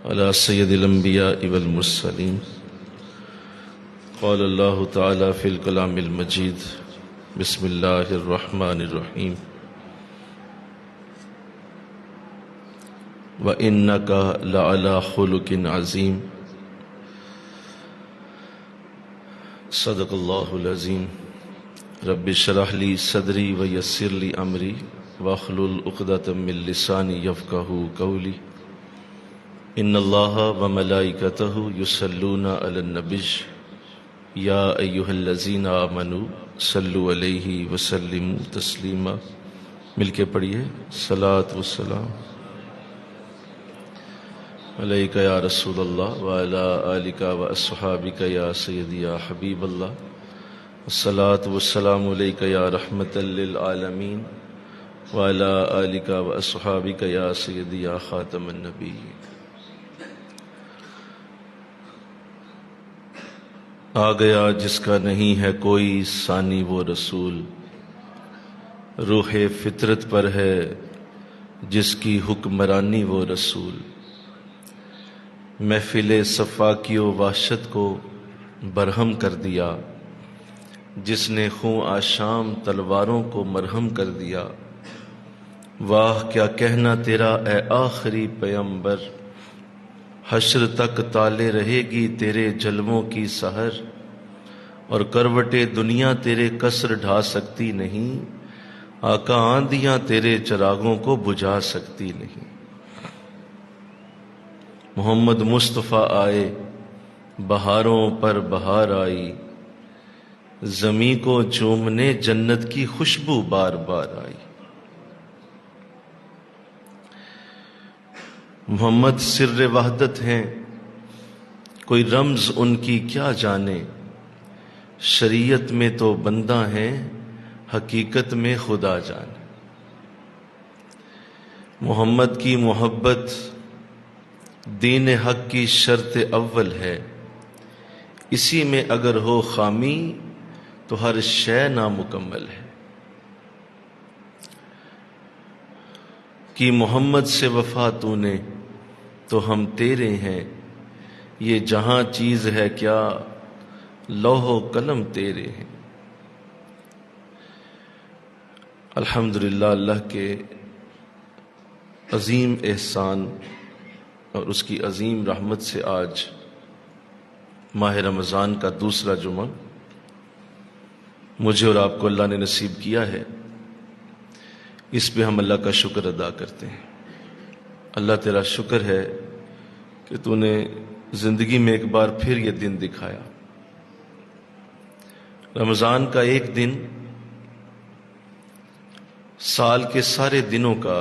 على سید الانبیاء والمرسلین قال اللہ تعالی فی الکلام المجید بسم اللہ الرحمن الرحیم وَإِنَّكَ لَعَلَى خُلُقٍ عَظِيمٍ صدق اللہ العظیم رب اشرح لی صدری ویسر لی امری واحلل عقدۃ من لسانی یفقہوا قولی ان اللہ وملائکتہ یصلون علی النبی یا ایہا الذین آمنوا صلوا علیہ وسلموا تسلیما۔ مل کے پڑھیے، صلاۃ والسلام علیک یا رسول اللہ وعلی آلک واصحابک یا سیدی یا حبیب اللہ، الصلاۃ والسلام علیک یا رحمۃ للعالمین وعلی آلک واصحابک یا سیدی یا خاتم النبیین۔ آ گیا جس کا نہیں ہے کوئی ثانی وہ رسول، روح فطرت پر ہے جس کی حکمرانی وہ رسول، محفل صفاکی و وحشت کو برہم کر دیا جس نے خوں آشام تلواروں کو مرہم کر دیا۔ واہ کیا کہنا تیرا اے آخری پیمبر، حشر تک تالے رہے گی تیرے جلووں کی سحر، اور کروٹ دنیا تیرے قصر ڈھا سکتی نہیں، آقا آندیاں تیرے چراغوں کو بجھا سکتی نہیں۔ محمد مصطفیٰ آئے بہاروں پر بہار آئی، زمیں کو چومنے جنت کی خوشبو بار بار آئی۔ محمد سر وحدت ہیں، کوئی رمز ان کی کیا جانے، شریعت میں تو بندہ ہیں حقیقت میں خدا جانے۔ محمد کی محبت دین حق کی شرط اول ہے، اسی میں اگر ہو خامی تو ہر شے نامکمل ہے۔ کہ محمد سے وفا تو نے تو ہم تیرے ہیں، یہ جہاں چیز ہے کیا لوح و قلم تیرے ہیں۔ الحمدللہ اللہ کے عظیم احسان اور اس کی عظیم رحمت سے آج ماہ رمضان کا دوسرا جمعہ مجھے اور آپ کو اللہ نے نصیب کیا ہے۔ اس پہ ہم اللہ کا شکر ادا کرتے ہیں۔ اللہ تیرا شکر ہے کہ تو نے زندگی میں ایک بار پھر یہ دن دکھایا۔ رمضان کا ایک دن سال کے سارے دنوں کا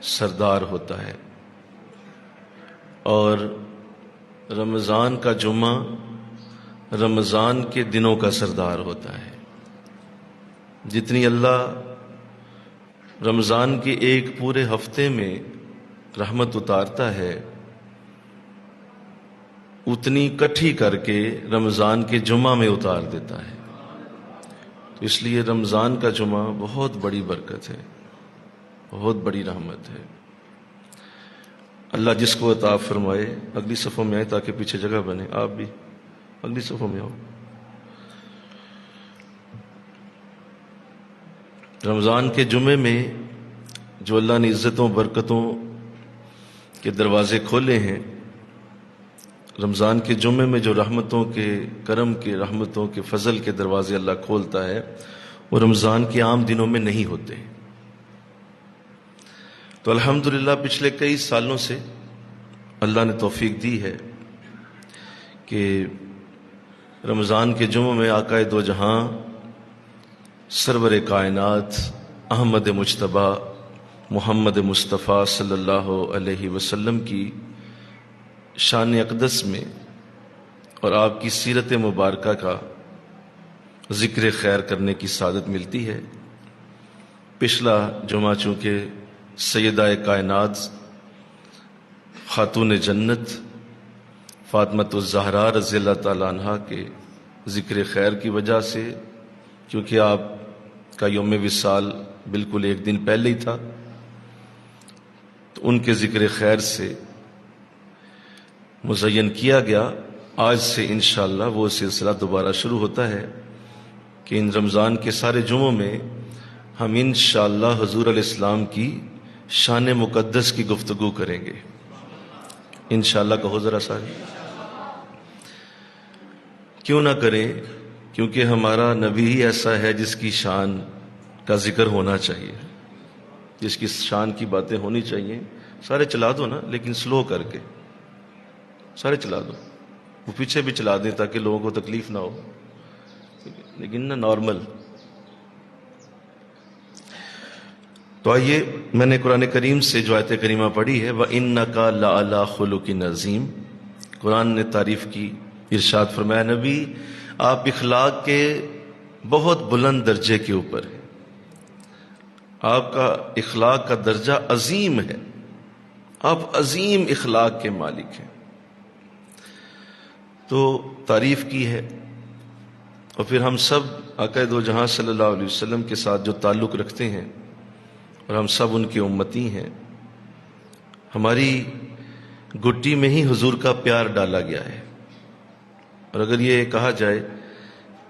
سردار ہوتا ہے، اور رمضان کا جمعہ رمضان کے دنوں کا سردار ہوتا ہے۔ جتنی اللہ رمضان کے ایک پورے ہفتے میں رحمت اتارتا ہے، اتنی کٹھی کر کے رمضان کے جمعہ میں اتار دیتا ہے۔ تو اس لیے رمضان کا جمعہ بہت بڑی برکت ہے، بہت بڑی رحمت ہے۔ اللہ جس کو عطا فرمائے، اگلی صفوں میں آئے تاکہ پیچھے جگہ بنے، آپ بھی اگلی صفوں میں آؤ۔ رمضان کے جمعے میں جو اللہ نے عزتوں برکتوں کے دروازے کھولے ہیں، رمضان کے جمعے میں جو رحمتوں کے کرم کے رحمتوں کے فضل کے دروازے اللہ کھولتا ہے، وہ رمضان کے عام دنوں میں نہیں ہوتے۔ تو الحمدللہ پچھلے کئی سالوں سے اللہ نے توفیق دی ہے کہ رمضان کے جمعوں میں آقا دو جہاں سرور کائنات احمد مجتبیٰ محمد مصطفیٰ صلی اللہ علیہ وسلم کی شان اقدس میں اور آپ کی سیرت مبارکہ کا ذکر خیر کرنے کی سعادت ملتی ہے۔ پچھلا جمعہ چونکہ سیدہ کائنات خاتون جنت فاطمۃ الزہرا رضی اللہ تعالیٰ عنہا کے ذکر خیر کی وجہ سے، کیونکہ آپ کا یوم وصال بالکل ایک دن پہلے ہی تھا، تو ان کے ذکر خیر سے مزین کیا گیا، آج سے انشاءاللہ وہ سلسلہ دوبارہ شروع ہوتا ہے کہ ان رمضان کے سارے جمعوں میں ہم انشاءاللہ حضور علیہ السلام کی شان مقدس کی گفتگو کریں گے انشاءاللہ۔ کہو ذرا سارے، کیوں نہ کریں؟ کیونکہ ہمارا نبی ہی ایسا ہے جس کی شان کا ذکر ہونا چاہیے، جس کی شان کی باتیں ہونی چاہیے۔ سارے چلا دو نا، لیکن سلو کر کے سارے چلا دو، وہ پیچھے بھی چلا دیں تاکہ لوگوں کو تکلیف نہ ہو، لیکن نا نارمل۔ تو آئیے، میں نے قرآن کریم سے جو آیت کریمہ پڑھی ہے، وَإِنَّكَ لَعَلَىٰ خُلُقٍ عَظِيمٍ، قرآن نے تعریف کی، ارشاد فرمایا نبی آپ اخلاق کے بہت بلند درجے کے اوپر ہیں، آپ کا اخلاق کا درجہ عظیم ہے، آپ عظیم اخلاق کے مالک ہیں۔ تو تعریف کی ہے، اور پھر ہم سب آقا دو جہاں صلی اللہ علیہ وسلم کے ساتھ جو تعلق رکھتے ہیں اور ہم سب ان کے امتی ہیں، ہماری گٹی میں ہی حضور کا پیار ڈالا گیا ہے۔ اور اگر یہ کہا جائے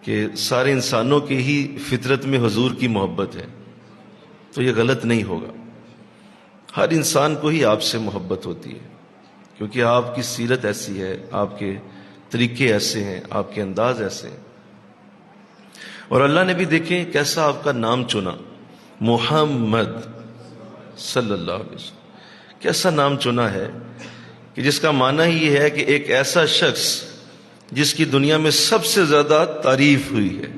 کہ سارے انسانوں کی ہی فطرت میں حضور کی محبت ہے تو یہ غلط نہیں ہوگا۔ ہر انسان کو ہی آپ سے محبت ہوتی ہے، کیونکہ آپ کی سیرت ایسی ہے، آپ کے طریقے ایسے ہیں، آپ کے انداز ایسے ہیں۔ اور اللہ نے بھی دیکھیں کیسا آپ کا نام چنا، محمد صلی اللہ علیہ وسلم، کیسا نام چنا ہے کہ جس کا معنی ہی یہ ہے کہ ایک ایسا شخص جس کی دنیا میں سب سے زیادہ تعریف ہوئی ہے،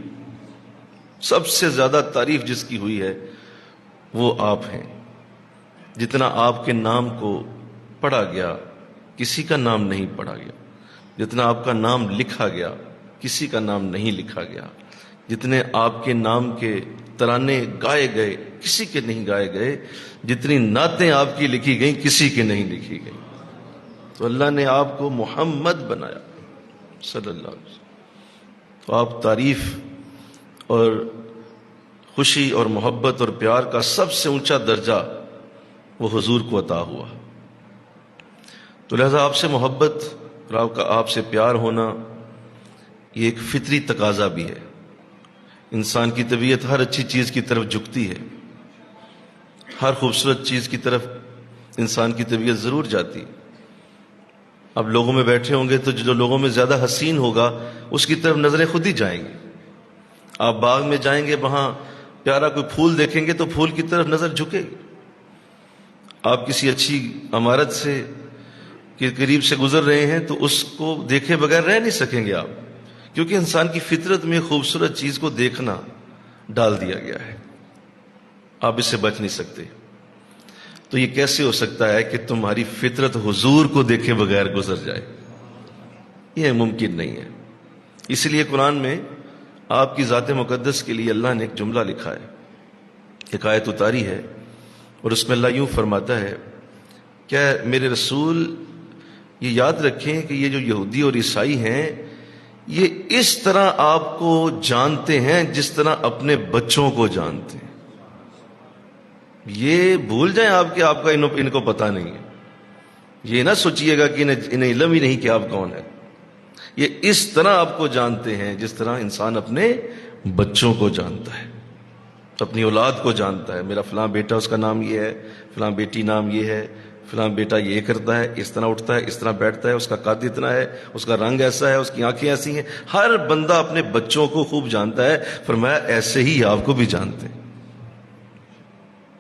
سب سے زیادہ تعریف جس کی ہوئی ہے وہ آپ ہیں۔ جتنا آپ کے نام کو پڑھا گیا کسی کا نام نہیں پڑھا گیا، جتنا آپ کا نام لکھا گیا کسی کا نام نہیں لکھا گیا، جتنے آپ کے نام کے ترانے گائے گئے کسی کے نہیں گائے گئے، جتنی نعتیں آپ کی لکھی گئیں کسی کے نہیں لکھی گئیں۔ تو اللہ نے آپ کو محمد بنایا صلی اللہ علیہ وسلم۔ تو آپ تعریف اور خوشی اور محبت اور پیار کا سب سے اونچا درجہ وہ حضور کو عطا ہوا۔ تو لہذا آپ سے محبت اور آپ سے پیار ہونا یہ ایک فطری تقاضا بھی ہے۔ انسان کی طبیعت ہر اچھی چیز کی طرف جھکتی ہے، ہر خوبصورت چیز کی طرف انسان کی طبیعت ضرور جاتی۔ اب لوگوں میں بیٹھے ہوں گے تو جو لوگوں میں زیادہ حسین ہوگا اس کی طرف نظریں خود ہی جائیں گی۔ آپ باغ میں جائیں گے، وہاں پیارا کوئی پھول دیکھیں گے تو پھول کی طرف نظر جھکے گی۔ آپ کسی اچھی عمارت سے کے قریب سے گزر رہے ہیں تو اس کو دیکھے بغیر رہ نہیں سکیں گے آپ، کیونکہ انسان کی فطرت میں خوبصورت چیز کو دیکھنا ڈال دیا گیا ہے، آپ اس سے بچ نہیں سکتے۔ تو یہ کیسے ہو سکتا ہے کہ تمہاری فطرت حضور کو دیکھے بغیر گزر جائے؟ یہ ممکن نہیں ہے۔ اس لیے قرآن میں آپ کی ذات مقدس کے لیے اللہ نے ایک جملہ لکھا ہے، ایک آیت اتاری ہے، اور اس میں اللہ یوں فرماتا ہے، کیا میرے رسول یہ یاد رکھیں کہ یہ جو یہودی اور عیسائی ہیں یہ اس طرح آپ کو جانتے ہیں جس طرح اپنے بچوں کو جانتے ہیں۔ یہ بھول جائیں آپ کہ آپ کا ان کو پتہ نہیں ہے، یہ نہ سوچئے گا کہ انہیں علم ہی نہیں کہ آپ کون ہیں۔ یہ اس طرح آپ کو جانتے ہیں جس طرح انسان اپنے بچوں کو جانتا ہے، اپنی اولاد کو جانتا ہے۔ میرا فلاں بیٹا اس کا نام یہ ہے، فلاں بیٹی نام یہ ہے، فلاں بیٹا یہ کرتا ہے، اس طرح اٹھتا ہے، اس طرح بیٹھتا ہے، اس کا قد اتنا ہے، اس کا رنگ ایسا ہے، اس کی آنکھیں ایسی ہیں۔ ہر بندہ اپنے بچوں کو خوب جانتا ہے، فرمایا ایسے ہی آپ کو بھی جانتے ہیں۔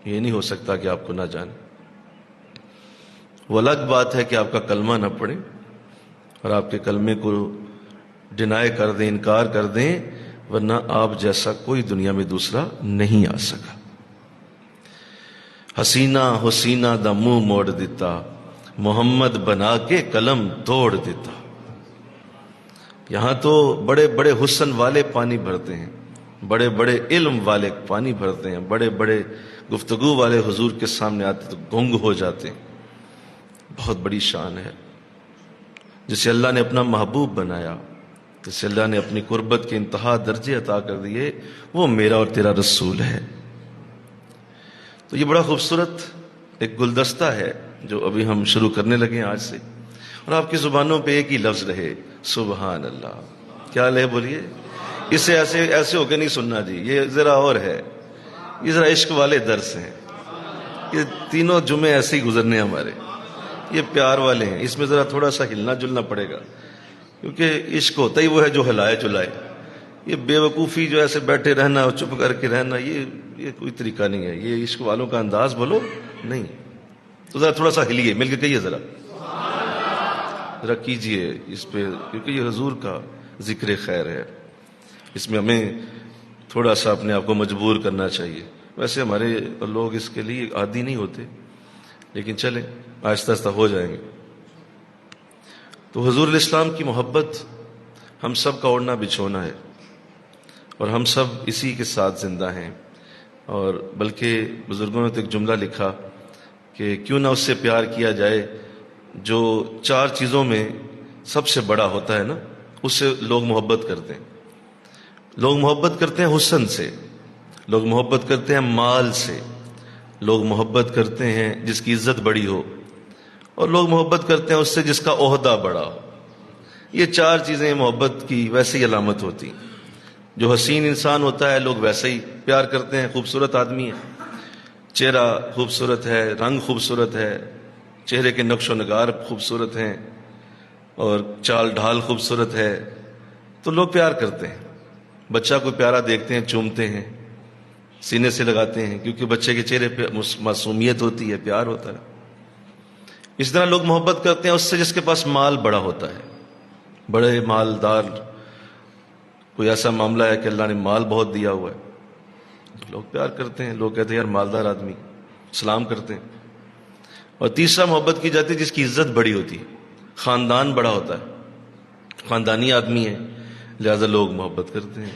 یہ نہیں ہو سکتا کہ آپ کو نہ جانے۔ وہ الگ بات ہے کہ آپ کا کلمہ نہ پڑھیں اور آپ کے کلمے کو ڈینائی کر دیں، انکار کر دیں، ورنہ آپ جیسا کوئی دنیا میں دوسرا نہیں آ سکا۔ حسینہ حسینہ دا منہ موڑ دیتا، محمد بنا کے قلم توڑ دیتا۔ یہاں تو بڑے بڑے حسن والے پانی بھرتے ہیں، بڑے بڑے علم والے پانی بھرتے ہیں، بڑے بڑے گفتگو والے حضور کے سامنے آتے تو گنگ ہو جاتے ہیں۔ بہت بڑی شان ہے جسے اللہ نے اپنا محبوب بنایا، جسے اللہ نے اپنی قربت کے انتہا درجے عطا کر دیے، وہ میرا اور تیرا رسول ہے۔ تو یہ بڑا خوبصورت ایک گلدستہ ہے جو ابھی ہم شروع کرنے لگے ہیں آج سے، اور آپ کی زبانوں پہ ایک ہی لفظ رہے، سبحان اللہ. کیا لے بولیے؟ اسے ایسے ہو کے نہیں سننا جی، یہ ذرا اور ہے، یہ ذرا عشق والے درس ہیں. یہ تینوں جمعے ایسے ہی گزرنے ہمارے، یہ پیار والے ہیں. اس میں ذرا تھوڑا سا ہلنا جلنا پڑے گا، کیونکہ عشق ہوتا ہی وہ ہے جو ہلائے چلائے. یہ بے وقوفی جو ایسے بیٹھے رہنا اور چپ کر کے رہنا، یہ کوئی طریقہ نہیں ہے. یہ عشق والوں کا انداز بولو نہیں. تو ذرا تھوڑا سا ہلیے، مل کے کہیے ذرا کیجئے اس پہ، کیونکہ یہ حضور کا ذکر خیر ہے. اس میں ہمیں تھوڑا سا اپنے آپ کو مجبور کرنا چاہیے. ویسے ہمارے لوگ اس کے لیے عادی نہیں ہوتے، لیکن چلیں آہستہ آہستہ ہو جائیں گے. تو حضور علیہ السلام کی محبت ہم سب کا اوڑھنا بچھونا ہے، اور ہم سب اسی کے ساتھ زندہ ہیں. اور بلکہ بزرگوں نے تو ایک جملہ لکھا کہ کیوں نہ اس سے پیار کیا جائے جو 4 چیزوں میں سب سے بڑا ہوتا ہے نا، اس سے لوگ محبت کرتے ہیں. لوگ محبت کرتے ہیں حسن سے، لوگ محبت کرتے ہیں مال سے، لوگ محبت کرتے ہیں جس کی عزت بڑی ہو، اور لوگ محبت کرتے ہیں اس سے جس کا عہدہ بڑا ہو. یہ 4 چیزیں محبت کی ویسے ہی علامت ہوتی ہیں. جو حسین انسان ہوتا ہے لوگ ویسے ہی پیار کرتے ہیں، خوبصورت آدمی ہے، چہرہ خوبصورت ہے، رنگ خوبصورت ہے، چہرے کے نقش و نگار خوبصورت ہیں، اور چال ڈھال خوبصورت ہے، تو لوگ پیار کرتے ہیں. بچہ کو پیارا دیکھتے ہیں، چومتے ہیں، سینے سے لگاتے ہیں، کیونکہ بچے کے چہرے پہ معصومیت ہوتی ہے، پیار ہوتا ہے. اس طرح لوگ محبت کرتے ہیں اس سے جس کے پاس مال بڑا ہوتا ہے. بڑے مالدار، کوئی ایسا معاملہ ہے کہ اللہ نے مال بہت دیا ہوا ہے، لوگ پیار کرتے ہیں، لوگ کہتے ہیں یار مالدار آدمی، سلام کرتے ہیں. اور تیسرا محبت کی جاتی ہے جس کی عزت بڑی ہوتی ہے، خاندان بڑا ہوتا ہے، خاندانی آدمی ہے، لہذا لوگ محبت کرتے ہیں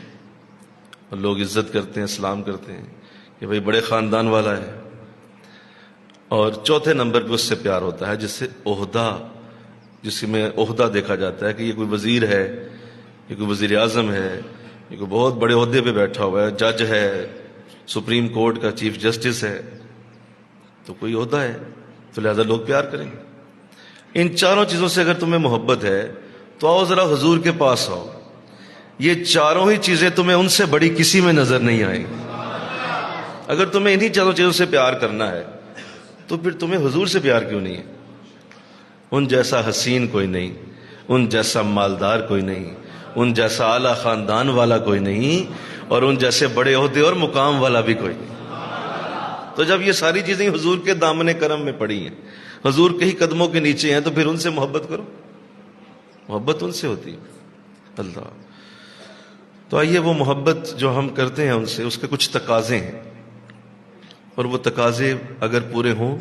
اور لوگ عزت کرتے ہیں، سلام کرتے ہیں کہ بھئی بڑے خاندان والا ہے. اور چوتھے نمبر پہ اس سے پیار ہوتا ہے جس سے عہدہ، جس میں عہدہ دیکھا جاتا ہے کہ یہ کوئی وزیر ہے، یہ کوئی وزیر اعظم ہے، یہ کوئی بہت بڑے عہدے پہ بیٹھا ہوا ہے، جج ہے، سپریم کورٹ کا چیف جسٹس ہے، تو کوئی عہدہ ہے، تو لہذا لوگ پیار کریں گے. ان 4 چیزوں سے اگر تمہیں محبت ہے تو آؤ ذرا حضور کے پاس آؤ. یہ 4 ہی چیزیں تمہیں ان سے بڑی کسی میں نظر نہیں آئیں گی. اگر تمہیں انہی 4 چیزوں سے پیار کرنا ہے تو پھر تمہیں حضور سے پیار کیوں نہیں ہے؟ ان جیسا حسین کوئی نہیں، ان جیسا مالدار کوئی نہیں، ان جیسا اعلیٰ خاندان والا کوئی نہیں، اور ان جیسے بڑے عہدے اور مقام والا بھی کوئی نہیں. تو جب یہ ساری چیزیں حضور کے دامن کرم میں پڑی ہیں، حضور کے ہی قدموں کے نیچے ہیں، تو پھر ان سے محبت کرو. محبت ان سے ہوتی ہے اللہ. تو آئیے وہ محبت جو ہم کرتے ہیں ان سے، اس کے کچھ تقاضے ہیں، اور وہ تقاضے اگر پورے ہوں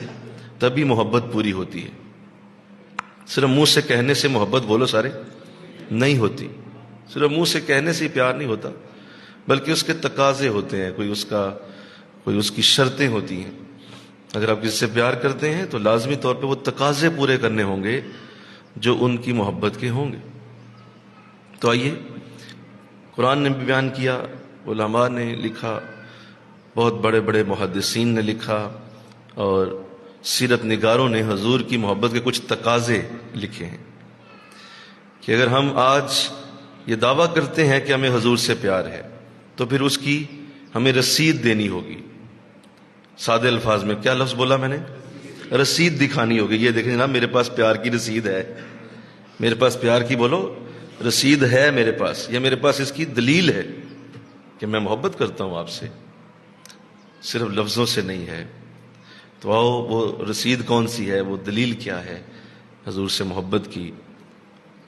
تبھی محبت پوری ہوتی ہے. صرف منہ سے کہنے سے محبت بولو سارے نہیں ہوتی، صرف منہ سے کہنے سے پیار نہیں ہوتا، بلکہ اس کے تقاضے ہوتے ہیں، کوئی اس کی شرطیں ہوتی ہیں. اگر آپ کسی سے پیار کرتے ہیں تو لازمی طور پہ وہ تقاضے پورے کرنے ہوں گے جو ان کی محبت کے ہوں گے. تو آئیے، قرآن نے بھی بیان کیا، علماء نے لکھا، بہت بڑے بڑے محدثین نے لکھا، اور سیرت نگاروں نے حضور کی محبت کے کچھ تقاضے لکھے ہیں کہ اگر ہم آج یہ دعویٰ کرتے ہیں کہ ہمیں حضور سے پیار ہے تو پھر اس کی ہمیں رسید دینی ہوگی. سادے الفاظ میں کیا لفظ بولا میں نے؟ رسید دکھانی ہوگی. یہ دیکھیں جناب، میرے پاس پیار کی رسید ہے، میرے پاس پیار کی بولو رسید ہے میرے پاس، یا میرے پاس اس کی دلیل ہے کہ میں محبت کرتا ہوں آپ سے، صرف لفظوں سے نہیں ہے. تو آؤ وہ رسید کون سی ہے، وہ دلیل کیا ہے حضور سے محبت کی.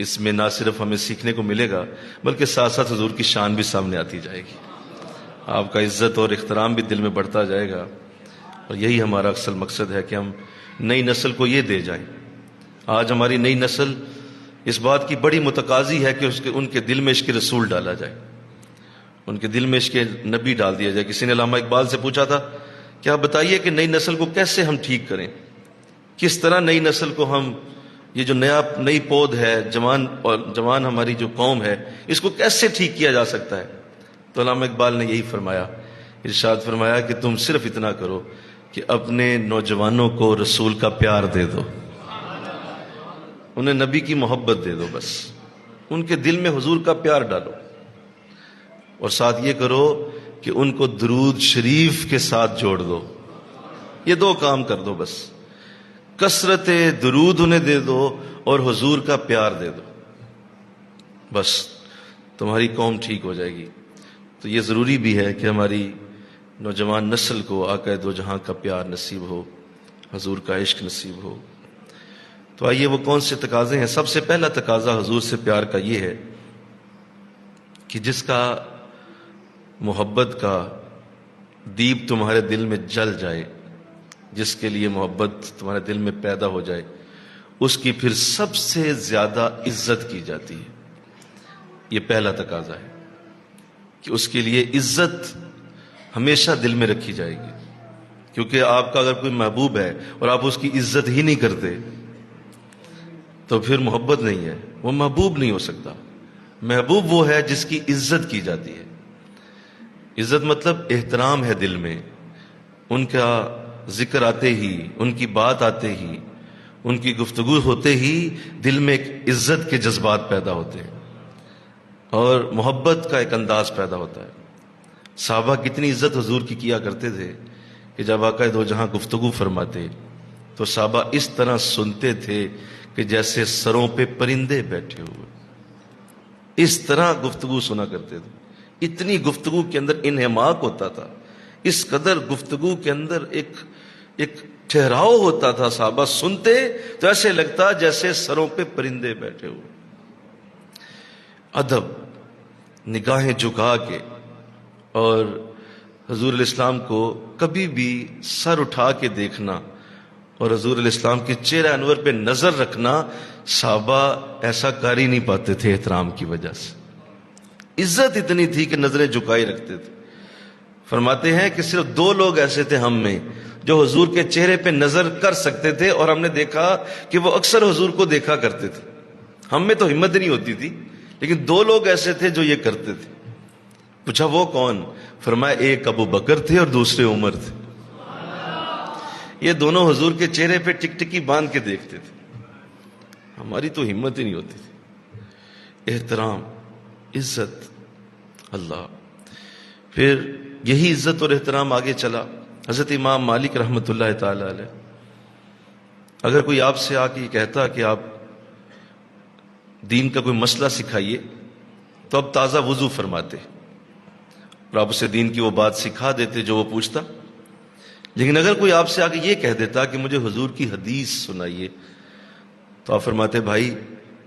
اس میں نہ صرف ہمیں سیکھنے کو ملے گا بلکہ ساتھ ساتھ حضور کی شان بھی سامنے آتی جائے گی، آپ کا عزت اور احترام بھی دل میں بڑھتا جائے گا. اور یہی ہمارا اصل مقصد ہے کہ ہم نئی نسل کو یہ دے جائیں. آج ہماری نئی نسل اس بات کی بڑی متقاضی ہے کہ ان کے دل میں عشق رسول ڈالا جائے، ان کے دل میں عشق نبی ڈال دیا جائے. کسی نے علامہ اقبال سے پوچھا تھا کہ آپ بتائیے کہ نئی نسل کو کیسے ہم ٹھیک کریں، کس طرح نئی نسل کو ہم، یہ جو نئی پود ہے، جوان ہماری جو قوم ہے، اس کو کیسے ٹھیک کیا جا سکتا ہے؟ تو علامہ اقبال نے یہی فرمایا، ارشاد فرمایا کہ تم صرف اتنا کرو کہ اپنے نوجوانوں کو رسول کا پیار دے دو. انہیں نبی کی محبت دے دو، بس ان کے دل میں حضور کا پیار ڈالو، اور ساتھ یہ کرو کہ ان کو درود شریف کے ساتھ جوڑ دو۔ یہ دو کام کر دو، بس کثرت درود انہیں دے دو اور حضور کا پیار دے دو، بس تمہاری قوم ٹھیک ہو جائے گی۔ تو یہ ضروری بھی ہے کہ ہماری نوجوان نسل کو آقا دو جہاں کا پیار نصیب ہو، حضور کا عشق نصیب ہو۔ تو آئیے وہ کون سے تقاضے ہیں؟ سب سے پہلا تقاضا حضور سے پیار کا یہ ہے کہ جس کا محبت کا دیپ تمہارے دل میں جل جائے، جس کے لیے محبت تمہارے دل میں پیدا ہو جائے، اس کی پھر سب سے زیادہ عزت کی جاتی ہے۔ یہ پہلا تقاضا ہے کہ اس کے لیے عزت ہمیشہ دل میں رکھی جائے گی، کیونکہ آپ کا اگر کوئی محبوب ہے اور آپ اس کی عزت ہی نہیں کرتے تو پھر محبت نہیں ہے، وہ محبوب نہیں ہو سکتا۔ محبوب وہ ہے جس کی عزت کی جاتی ہے۔ عزت مطلب احترام ہے دل میں، ان کا ذکر آتے ہی، ان کی بات آتے ہی، ان کی گفتگو ہوتے ہی دل میں ایک عزت کے جذبات پیدا ہوتے ہیں اور محبت کا ایک انداز پیدا ہوتا ہے۔ صحابہ کتنی عزت حضور کی کیا کرتے تھے کہ جب آقا دو جہاں گفتگو فرماتے تو صحابہ اس طرح سنتے تھے کہ جیسے سروں پہ پرندے بیٹھے ہوئے، اس طرح گفتگو سنا کرتے تھے۔ اتنی گفتگو کے اندر انہماک ہوتا تھا، اس قدر گفتگو کے اندر ایک ٹھہراؤ ہوتا تھا، صحابہ سنتے تو ایسے لگتا جیسے سروں پہ پرندے بیٹھے ہوئے۔ ادب، نگاہیں جھکا کے، اور حضور علیہ السلام کو کبھی بھی سر اٹھا کے دیکھنا اور حضور علیہ السلام کے چہرہ انور پہ نظر رکھنا، صحابہ ایسا کر ہی نہیں پاتے تھے احترام کی وجہ سے۔ عزت اتنی تھی کہ نظریں جھکائی رکھتے تھے۔ فرماتے ہیں کہ صرف 2 لوگ ایسے تھے ہم میں جو حضور کے چہرے پہ نظر کر سکتے تھے، اور ہم نے دیکھا کہ وہ اکثر حضور کو دیکھا کرتے تھے۔ ہم میں تو ہمت نہیں ہوتی تھی، لیکن 2 لوگ ایسے تھے جو یہ کرتے تھے۔ پوچھا وہ کون؟ فرمایا ایک ابو بکر تھے اور دوسرے عمر تھے۔ یہ دونوں حضور کے چہرے پہ ٹکٹکی باندھ کے دیکھتے تھے۔ ہماری تو ہمت ہی نہیں ہوتی تھی۔ احترام، عزت، اللہ۔ پھر یہی عزت اور احترام آگے چلا۔ حضرت امام مالک رحمۃ اللہ تعالی علیہ، اگر کوئی آپ سے آ کے کہتا کہ آپ دین کا کوئی مسئلہ سکھائیے تو اب تازہ وضو فرماتے اور آپ اسے دین کی وہ بات سکھا دیتے جو وہ پوچھتا۔ لیکن اگر کوئی آپ سے آ کے یہ کہہ دیتا کہ مجھے حضور کی حدیث سنائیے تو آپ فرماتے بھائی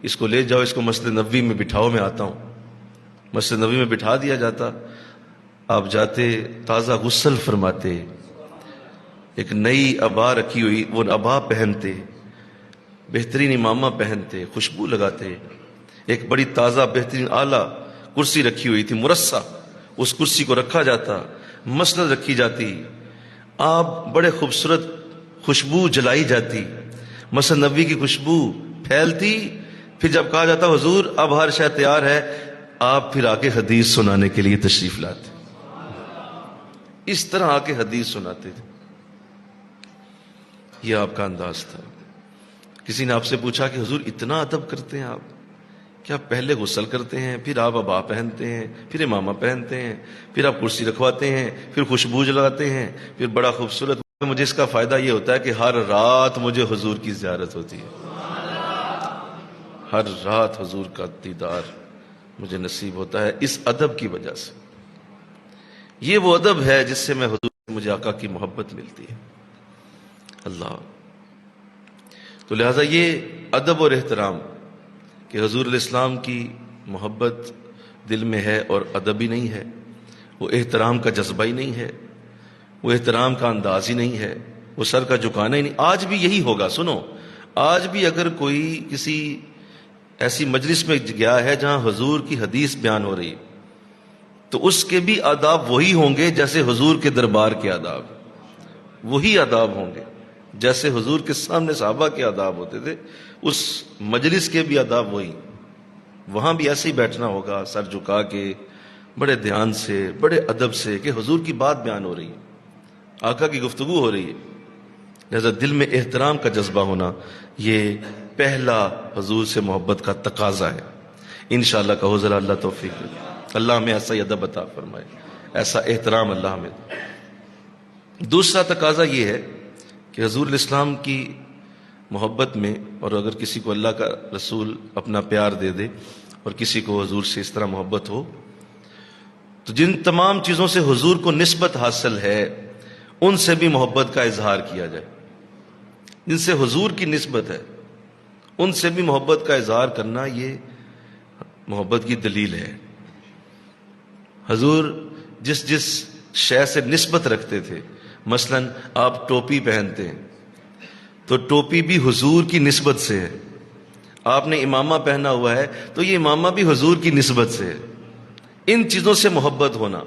اس کو لے جاؤ، اس کو مسجد نبوی میں بٹھاؤ، میں آتا ہوں۔ مسجد نبوی میں بٹھا دیا جاتا، آپ جاتے، تازہ غسل فرماتے، ایک نئی عبا رکھی ہوئی وہ عبا پہنتے، بہترین امامہ پہنتے، خوشبو لگاتے، ایک بڑی تازہ بہترین اعلیٰ کرسی رکھی ہوئی تھی مرصع، اس کرسی کو رکھا جاتا، مسند رکھی جاتی، آپ بڑے خوبصورت خوشبو جلائی جاتی، مسجد نبوی کی خوشبو پھیلتی۔ پھر جب کہا جاتا حضور اب ہر شے تیار ہے، آپ پھر آ کے حدیث سنانے کے لیے تشریف لاتے، اس طرح آ کے حدیث سناتے تھے۔ یہ آپ کا انداز تھا۔ کسی نے آپ سے پوچھا کہ حضور اتنا ادب کرتے ہیں آپ، کیا پہلے غسل کرتے ہیں، پھر آپ عبا پہنتے ہیں، پھر امامہ پہنتے ہیں، پھر آپ کرسی رکھواتے ہیں، پھر خوشبو جلاتے ہیں، پھر بڑا خوبصورت؟ مجھے اس کا فائدہ یہ ہوتا ہے کہ ہر رات مجھے حضور کی زیارت ہوتی ہے، ہر رات حضور کا دیدار مجھے نصیب ہوتا ہے اس ادب کی وجہ سے۔ یہ وہ ادب ہے جس سے میں حضور مجھے آقا کی محبت ملتی ہے، اللہ۔ تو لہذا یہ ادب اور احترام کہ حضور علیہ السلام کی محبت دل میں ہے اور ادب ہی نہیں ہے، وہ احترام کا جذبہ ہی نہیں ہے، وہ احترام کا انداز ہی نہیں ہے، وہ سر کا جھکانا ہی نہیں۔ آج بھی یہی ہوگا، سنو، آج بھی اگر کوئی کسی ایسی مجلس میں گیا ہے جہاں حضور کی حدیث بیان ہو رہی ہے تو اس کے بھی آداب وہی ہوں گے جیسے حضور کے دربار کے آداب، وہی آداب ہوں گے جیسے حضور کے سامنے صحابہ کے آداب ہوتے تھے، اس مجلس کے بھی آداب وہی، وہاں بھی ایسے ہی بیٹھنا ہوگا سر جھکا کے، بڑے دھیان سے، بڑے ادب سے، کہ حضور کی بات بیان ہو رہی ہے، آقا کی گفتگو ہو رہی ہے۔ لہذا دل میں احترام کا جذبہ ہونا یہ پہلا حضور سے محبت کا تقاضا ہے. انشاءاللہ کہو ذرا اللہ توفیق دے. اللہ ہمیں ایسا ادب عطا فرمائے, ایسا احترام اللہ ہمیں. دوسرا تقاضا یہ ہے کہ حضور الاسلام کی محبت میں, اور اگر کسی کو اللہ کا رسول اپنا پیار دے دے اور کسی کو حضور سے اس طرح محبت ہو, تو جن تمام چیزوں سے حضور کو نسبت حاصل ہے ان سے بھی محبت کا اظہار کیا جائے. جن سے حضور کی نسبت ہے ان سے بھی محبت کا اظہار کرنا یہ محبت کی دلیل ہے. حضور جس جس شے سے نسبت رکھتے تھے, مثلا آپ ٹوپی پہنتے ہیں تو ٹوپی بھی حضور کی نسبت سے ہے. آپ نے امامہ پہنا ہوا ہے تو یہ امامہ بھی حضور کی نسبت سے ہے. ان چیزوں سے محبت ہونا,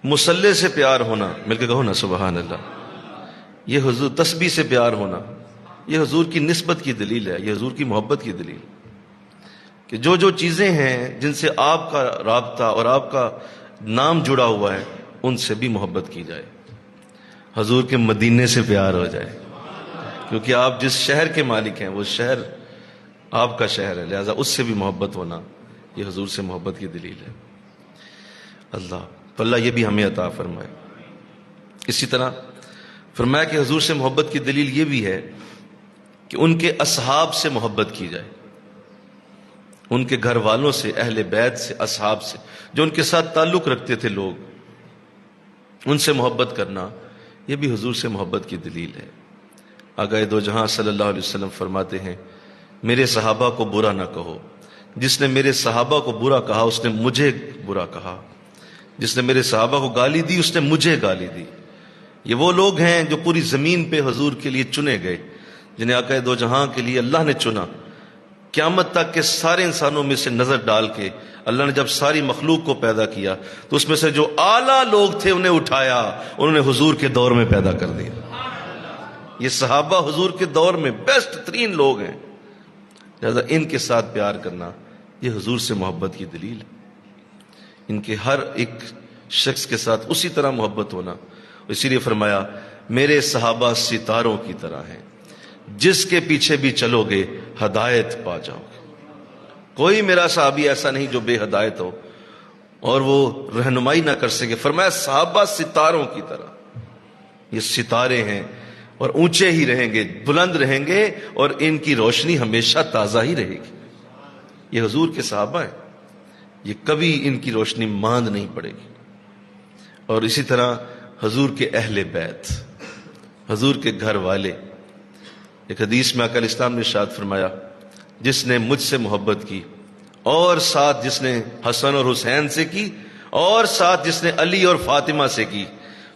مصلی سے پیار ہونا, مل کے کہو نا سبحان اللہ, یہ حضور تسبیح سے پیار ہونا, یہ حضور کی نسبت کی دلیل ہے, یہ حضور کی محبت کی دلیل. کہ جو جو چیزیں ہیں جن سے آپ کا رابطہ اور آپ کا نام جڑا ہوا ہے ان سے بھی محبت کی جائے. حضور کے مدینے سے پیار ہو جائے, کیونکہ آپ جس شہر کے مالک ہیں وہ شہر آپ کا شہر ہے, لہذا اس سے بھی محبت ہونا یہ حضور سے محبت کی دلیل ہے. اللہ یہ بھی ہمیں عطا فرمائے. اسی طرح فرمایا کہ حضور سے محبت کی دلیل یہ بھی ہے کہ ان کے اصحاب سے محبت کی جائے, ان کے گھر والوں سے, اہل بیت سے, اصحاب سے, جو ان کے ساتھ تعلق رکھتے تھے لوگ, ان سے محبت کرنا یہ بھی حضور سے محبت کی دلیل ہے. آقا دو جہاں صلی اللہ علیہ وسلم فرماتے ہیں, میرے صحابہ کو برا نہ کہو, جس نے میرے صحابہ کو برا کہا اس نے مجھے برا کہا, جس نے میرے صحابہ کو گالی دی اس نے مجھے گالی دی. یہ وہ لوگ ہیں جو پوری زمین پہ حضور کے لیے چنے گئے, جنہیں آقا دو جہاں کے لیے اللہ نے چنا. قیامت تک کے سارے انسانوں میں سے نظر ڈال کے اللہ نے جب ساری مخلوق کو پیدا کیا تو اس میں سے جو اعلیٰ لوگ تھے انہیں اٹھایا, انہوں نے حضور کے دور میں پیدا کر دیا. یہ صحابہ حضور کے دور میں بیسٹ ترین لوگ ہیں, لہذا ان کے ساتھ پیار کرنا یہ حضور سے محبت کی دلیل ہے. ان کے ہر ایک شخص کے ساتھ اسی طرح محبت ہونا. اسی لیے فرمایا میرے صحابہ ستاروں کی طرح ہیں, جس کے پیچھے بھی چلو گے ہدایت پا جاؤ گے. کوئی میرا صحابی ایسا نہیں جو بے ہدایت ہو اور وہ رہنمائی نہ کر سکے. فرمایا صحابہ ستاروں کی طرح, یہ ستارے ہیں اور اونچے ہی رہیں گے, بلند رہیں گے, اور ان کی روشنی ہمیشہ تازہ ہی رہے گی. یہ حضور کے صحابہ ہیں, یہ کبھی ان کی روشنی ماند نہیں پڑے گی. اور اسی طرح حضور کے اہل بیت, حضور کے گھر والے. ایک حدیث میں آقا الاسلام نے ارشاد فرمایا, جس نے مجھ سے محبت کی اور ساتھ جس نے حسن اور حسین سے کی اور ساتھ جس نے علی اور فاطمہ سے کی,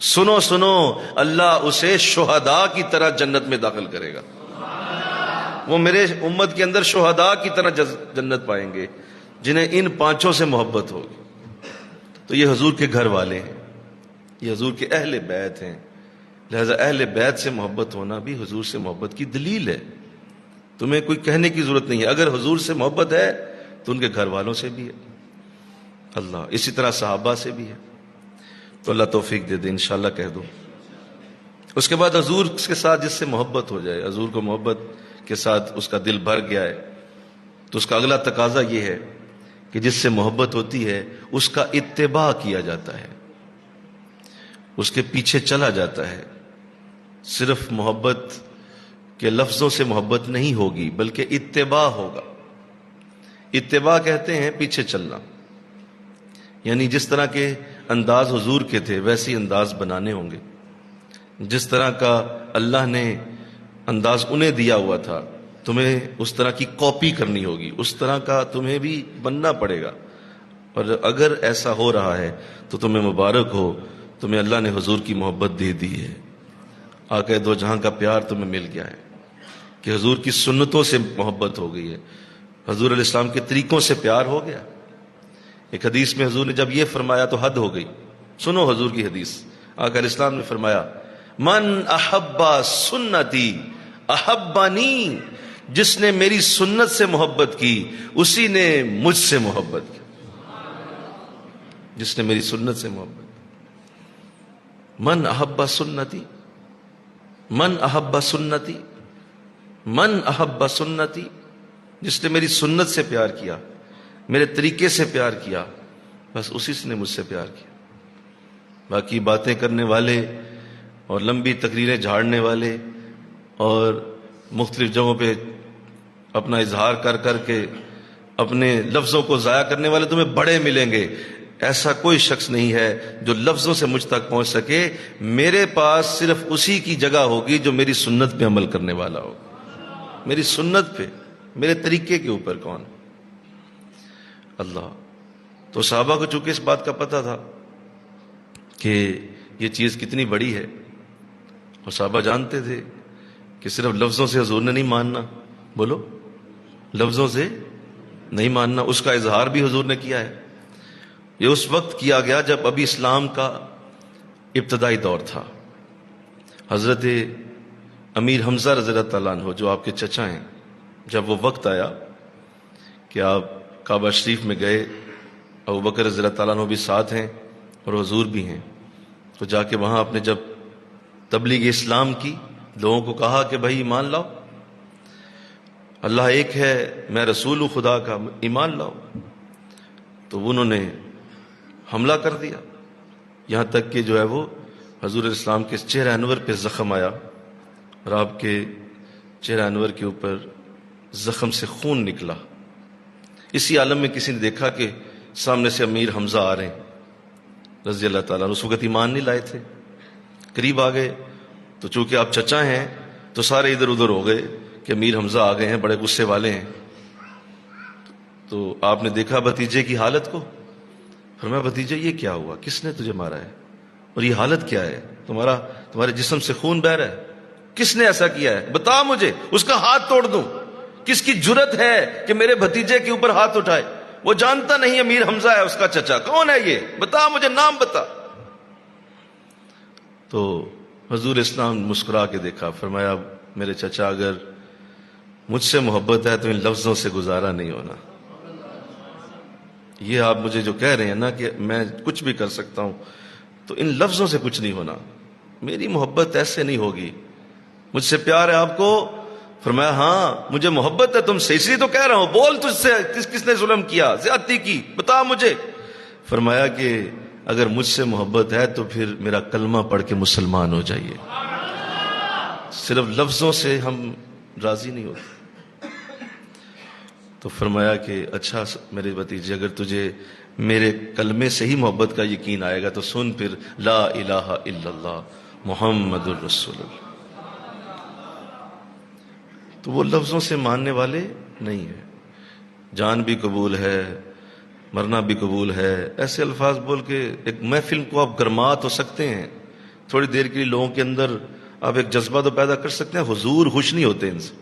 سنو سنو اللہ اسے شہداء کی طرح جنت میں داخل کرے گا. وہ میرے امت کے اندر شہداء کی طرح جنت پائیں گے جنہیں ان پانچوں سے محبت ہوگی. تو یہ حضور کے گھر والے ہیں, یہ حضور کے اہل بیت ہیں, لہذا اہل بیت سے محبت ہونا بھی حضور سے محبت کی دلیل ہے. تمہیں کوئی کہنے کی ضرورت نہیں ہے, اگر حضور سے محبت ہے تو ان کے گھر والوں سے بھی ہے. اللہ اسی طرح صحابہ سے بھی ہے. تو اللہ توفیق دے دے, انشاءاللہ کہہ دو. اس کے بعد حضور کے ساتھ جس سے محبت ہو جائے, حضور کو محبت کے ساتھ اس کا دل بھر گیا ہے, تو اس کا اگلا تقاضا یہ ہے کہ جس سے محبت ہوتی ہے اس کا اتباع کیا جاتا ہے, اس کے پیچھے چلا جاتا ہے. صرف محبت کے لفظوں سے محبت نہیں ہوگی بلکہ اتباع ہوگا. اتباع کہتے ہیں پیچھے چلنا, یعنی جس طرح کے انداز حضور کے تھے ویسے انداز بنانے ہوں گے. جس طرح کا اللہ نے انداز انہیں دیا ہوا تھا تمہیں اس طرح کی کاپی کرنی ہوگی, اس طرح کا تمہیں بھی بننا پڑے گا. اور اگر ایسا ہو رہا ہے تو تمہیں مبارک ہو, تمہیں اللہ نے حضور کی محبت دے دی ہے. آقا دو جہاں کا پیار تمہیں مل گیا ہے کہ حضور کی سنتوں سے محبت ہو گئی ہے, حضور علیہ السلام کے طریقوں سے پیار ہو گیا. ایک حدیث میں حضور نے جب یہ فرمایا تو حد ہو گئی. سنو حضور کی حدیث, آقا علیہ السلام نے فرمایا من احب سنتی احبانی, جس نے میری سنت سے محبت کی اسی نے مجھ سے محبت کی. جس نے میری سنت سے محبت, من احب سنتی, من احب سنتی, من احب سنتی، جس نے میری سنت سے پیار کیا، میرے طریقے سے پیار کیا، بس اسی سے نے مجھ سے پیار کیا۔ باقی باتیں کرنے والے اور لمبی تقریریں جھاڑنے والے اور مختلف جگہوں پہ اپنا اظہار کر کر کے اپنے لفظوں کو ضائع کرنے والے تمہیں بڑے ملیں گے۔ ایسا کوئی شخص نہیں ہے جو لفظوں سے مجھ تک پہنچ سکے۔ میرے پاس صرف اسی کی جگہ ہوگی جو میری سنت پہ عمل کرنے والا ہوگا، میری سنت پہ، میرے طریقے کے اوپر۔ کون؟ اللہ۔ تو صحابہ کو چونکہ اس بات کا پتہ تھا کہ یہ چیز کتنی بڑی ہے، اور صحابہ جانتے تھے کہ صرف لفظوں سے حضور نے نہیں ماننا، بولو، لفظوں سے نہیں ماننا، اس کا اظہار بھی حضور نے کیا ہے۔ یہ اس وقت کیا گیا جب ابھی اسلام کا ابتدائی دور تھا۔ حضرت امیر حمزہ رضی اللہ تعالیٰ عنہ جو آپ کے چچا ہیں، جب وہ وقت آیا کہ آپ کعبہ شریف میں گئے، ابو بکر رضی اللہ تعالیٰ عنہ بھی ساتھ ہیں اور حضور بھی ہیں، تو جا کے وہاں آپ نے جب تبلیغ اسلام کی، لوگوں کو کہا کہ بھائی ایمان لاؤ، اللہ ایک ہے، میں رسول ہوں خدا کا، ایمان لاؤ، تو انہوں نے حملہ کر دیا، یہاں تک کہ جو ہے وہ حضور اسلام کے چہرہ انور پہ زخم آیا، اور آپ کے چہرہ انور کے اوپر زخم سے خون نکلا۔ اسی عالم میں کسی نے دیکھا کہ سامنے سے امیر حمزہ آ رہے ہیں رضی اللہ تعالیٰ عنہ، اس وقت ایمان نہیں لائے تھے، قریب آ گئے تو چونکہ آپ چچا ہیں تو سارے ادھر ادھر ہو گئے کہ امیر حمزہ آ گئے ہیں، بڑے غصے والے ہیں۔ تو آپ نے دیکھا بھتیجے کی حالت کو، فرمایا بھتیجے یہ کیا ہوا، کس نے تجھے مارا ہے، اور یہ حالت کیا ہے، تمہارے جسم سے خون بہہ رہا ہے، کس نے ایسا کیا ہے، بتا مجھے، اس کا ہاتھ توڑ دوں۔ کس کی جرت ہے کہ میرے بھتیجے کے اوپر ہاتھ اٹھائے؟ وہ جانتا نہیں امیر حمزہ ہے اس کا چچا، کون ہے یہ، بتا مجھے، نام بتا۔ تو حضور اسلام مسکرا کے دیکھا، فرمایا میرے چچا اگر مجھ سے محبت ہے تو ان لفظوں سے گزارا نہیں ہونا۔ یہ آپ مجھے جو کہہ رہے ہیں نا کہ میں کچھ بھی کر سکتا ہوں، تو ان لفظوں سے کچھ نہیں ہونا، میری محبت ایسے نہیں ہوگی۔ مجھ سے پیار ہے آپ کو؟ فرمایا ہاں مجھے محبت ہے تم سے، اسی لیے تو کہہ رہا ہوں، بول تجھ سے کس نے ظلم کیا، زیادتی کی، بتا مجھے۔ فرمایا کہ اگر مجھ سے محبت ہے تو پھر میرا کلمہ پڑھ کے مسلمان ہو جائیے، صرف لفظوں سے ہم راضی نہیں ہوتے۔ تو فرمایا کہ اچھا میرے بھتیجے، اگر تجھے میرے کلمے سے ہی محبت کا یقین آئے گا تو سن پھر لا الہ الا اللہ محمد الرسول اللہ۔ تو وہ لفظوں سے ماننے والے نہیں ہیں، جان بھی قبول ہے، مرنا بھی قبول ہے، ایسے الفاظ بول کے ایک محفل کو آپ گرما تو سکتے ہیں، تھوڑی دیر کے لیے لوگوں کے اندر آپ ایک جذبہ تو پیدا کر سکتے ہیں، حضور خوش نہیں ہوتے ان سے،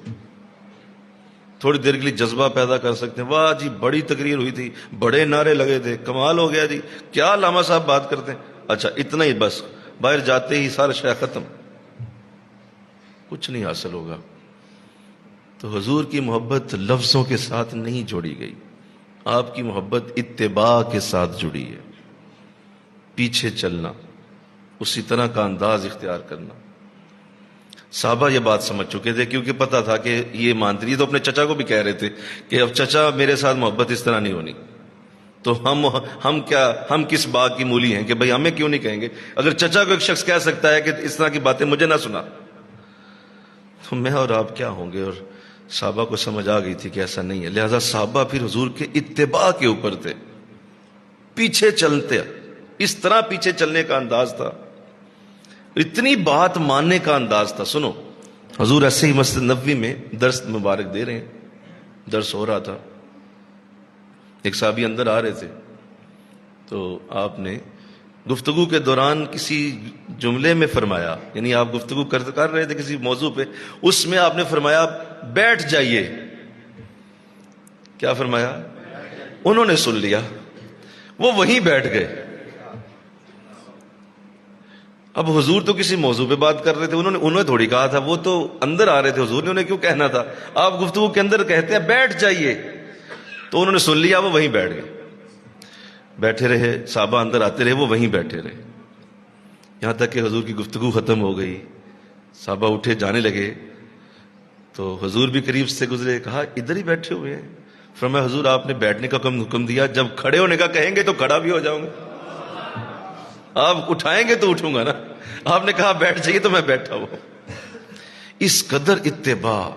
تھوڑی دیر کے لیے جذبہ پیدا کر سکتے ہیں، واہ جی بڑی تقریر ہوئی تھی، بڑے نعرے لگے تھے، کمال ہو گیا جی، کیا علامہ صاحب بات کرتے ہیں، اچھا اتنا ہی بس، باہر جاتے ہی سارا شے ختم، کچھ نہیں حاصل ہوگا۔ تو حضور کی محبت لفظوں کے ساتھ نہیں جوڑی گئی، آپ کی محبت اتباع کے ساتھ جڑی ہے، پیچھے چلنا، اسی طرح کا انداز اختیار کرنا۔ صحابہ یہ بات سمجھ چکے تھے، کیونکہ پتا تھا کہ یہ مانتے، یہ تو اپنے چچا کو بھی کہہ رہے تھے کہ اب چچا میرے ساتھ محبت اس طرح نہیں ہونی، تو ہم کس باغ کی مولی ہیں کہ بھئی ہمیں کیوں نہیں کہیں گے؟ اگر چچا کو ایک شخص کہہ سکتا ہے کہ اس طرح کی باتیں مجھے نہ سنا، تو میں اور آپ کیا ہوں گے؟ اور صحابہ کو سمجھ آ گئی تھی کہ ایسا نہیں ہے، لہذا صحابہ پھر حضور کے اتباع کے اوپر تھے، پیچھے چلتے، اس طرح پیچھے چلنے کا انداز تھا، اتنی بات ماننے کا انداز تھا۔ سنو، حضور ایسے ہی مسجد نبوی میں درس مبارک دے رہے ہیں، درس ہو رہا تھا، ایک صحابی اندر آ رہے تھے، تو آپ نے گفتگو کے دوران کسی جملے میں فرمایا، یعنی آپ گفتگو کر رہے تھے کسی موضوع پہ، اس میں آپ نے فرمایا بیٹھ جائیے، کیا فرمایا؟ انہوں نے سن لیا، وہ وہیں بیٹھ گئے۔ اب حضور تو کسی موضوع پہ بات کر رہے تھے، انہوں نے تھوڑی کہا تھا، وہ تو اندر آ رہے تھے، حضور نے انہیں کیوں کہنا تھا؟ آپ گفتگو کے اندر کہتے ہیں بیٹھ جائیے، تو انہوں نے سن لیا، وہ وہیں بیٹھ گئے، بیٹھے رہے، صحابہ اندر آتے رہے، وہ وہیں بیٹھے رہے، یہاں تک کہ حضور کی گفتگو ختم ہو گئی، صحابہ اٹھے جانے لگے، تو حضور بھی قریب سے گزرے, کہا ادھر ہی بیٹھے ہوئے ہیں. فرمایا حضور آپ نے بیٹھنے کا حکم دیا, جب کھڑے ہونے کا کہیں گے تو کھڑا بھی ہو جاؤں گا, آپ اٹھائیں گے تو اٹھوں گا نا, آپ نے کہا بیٹھ جائیے تو میں بیٹھا ہوں. اس قدر اتباع,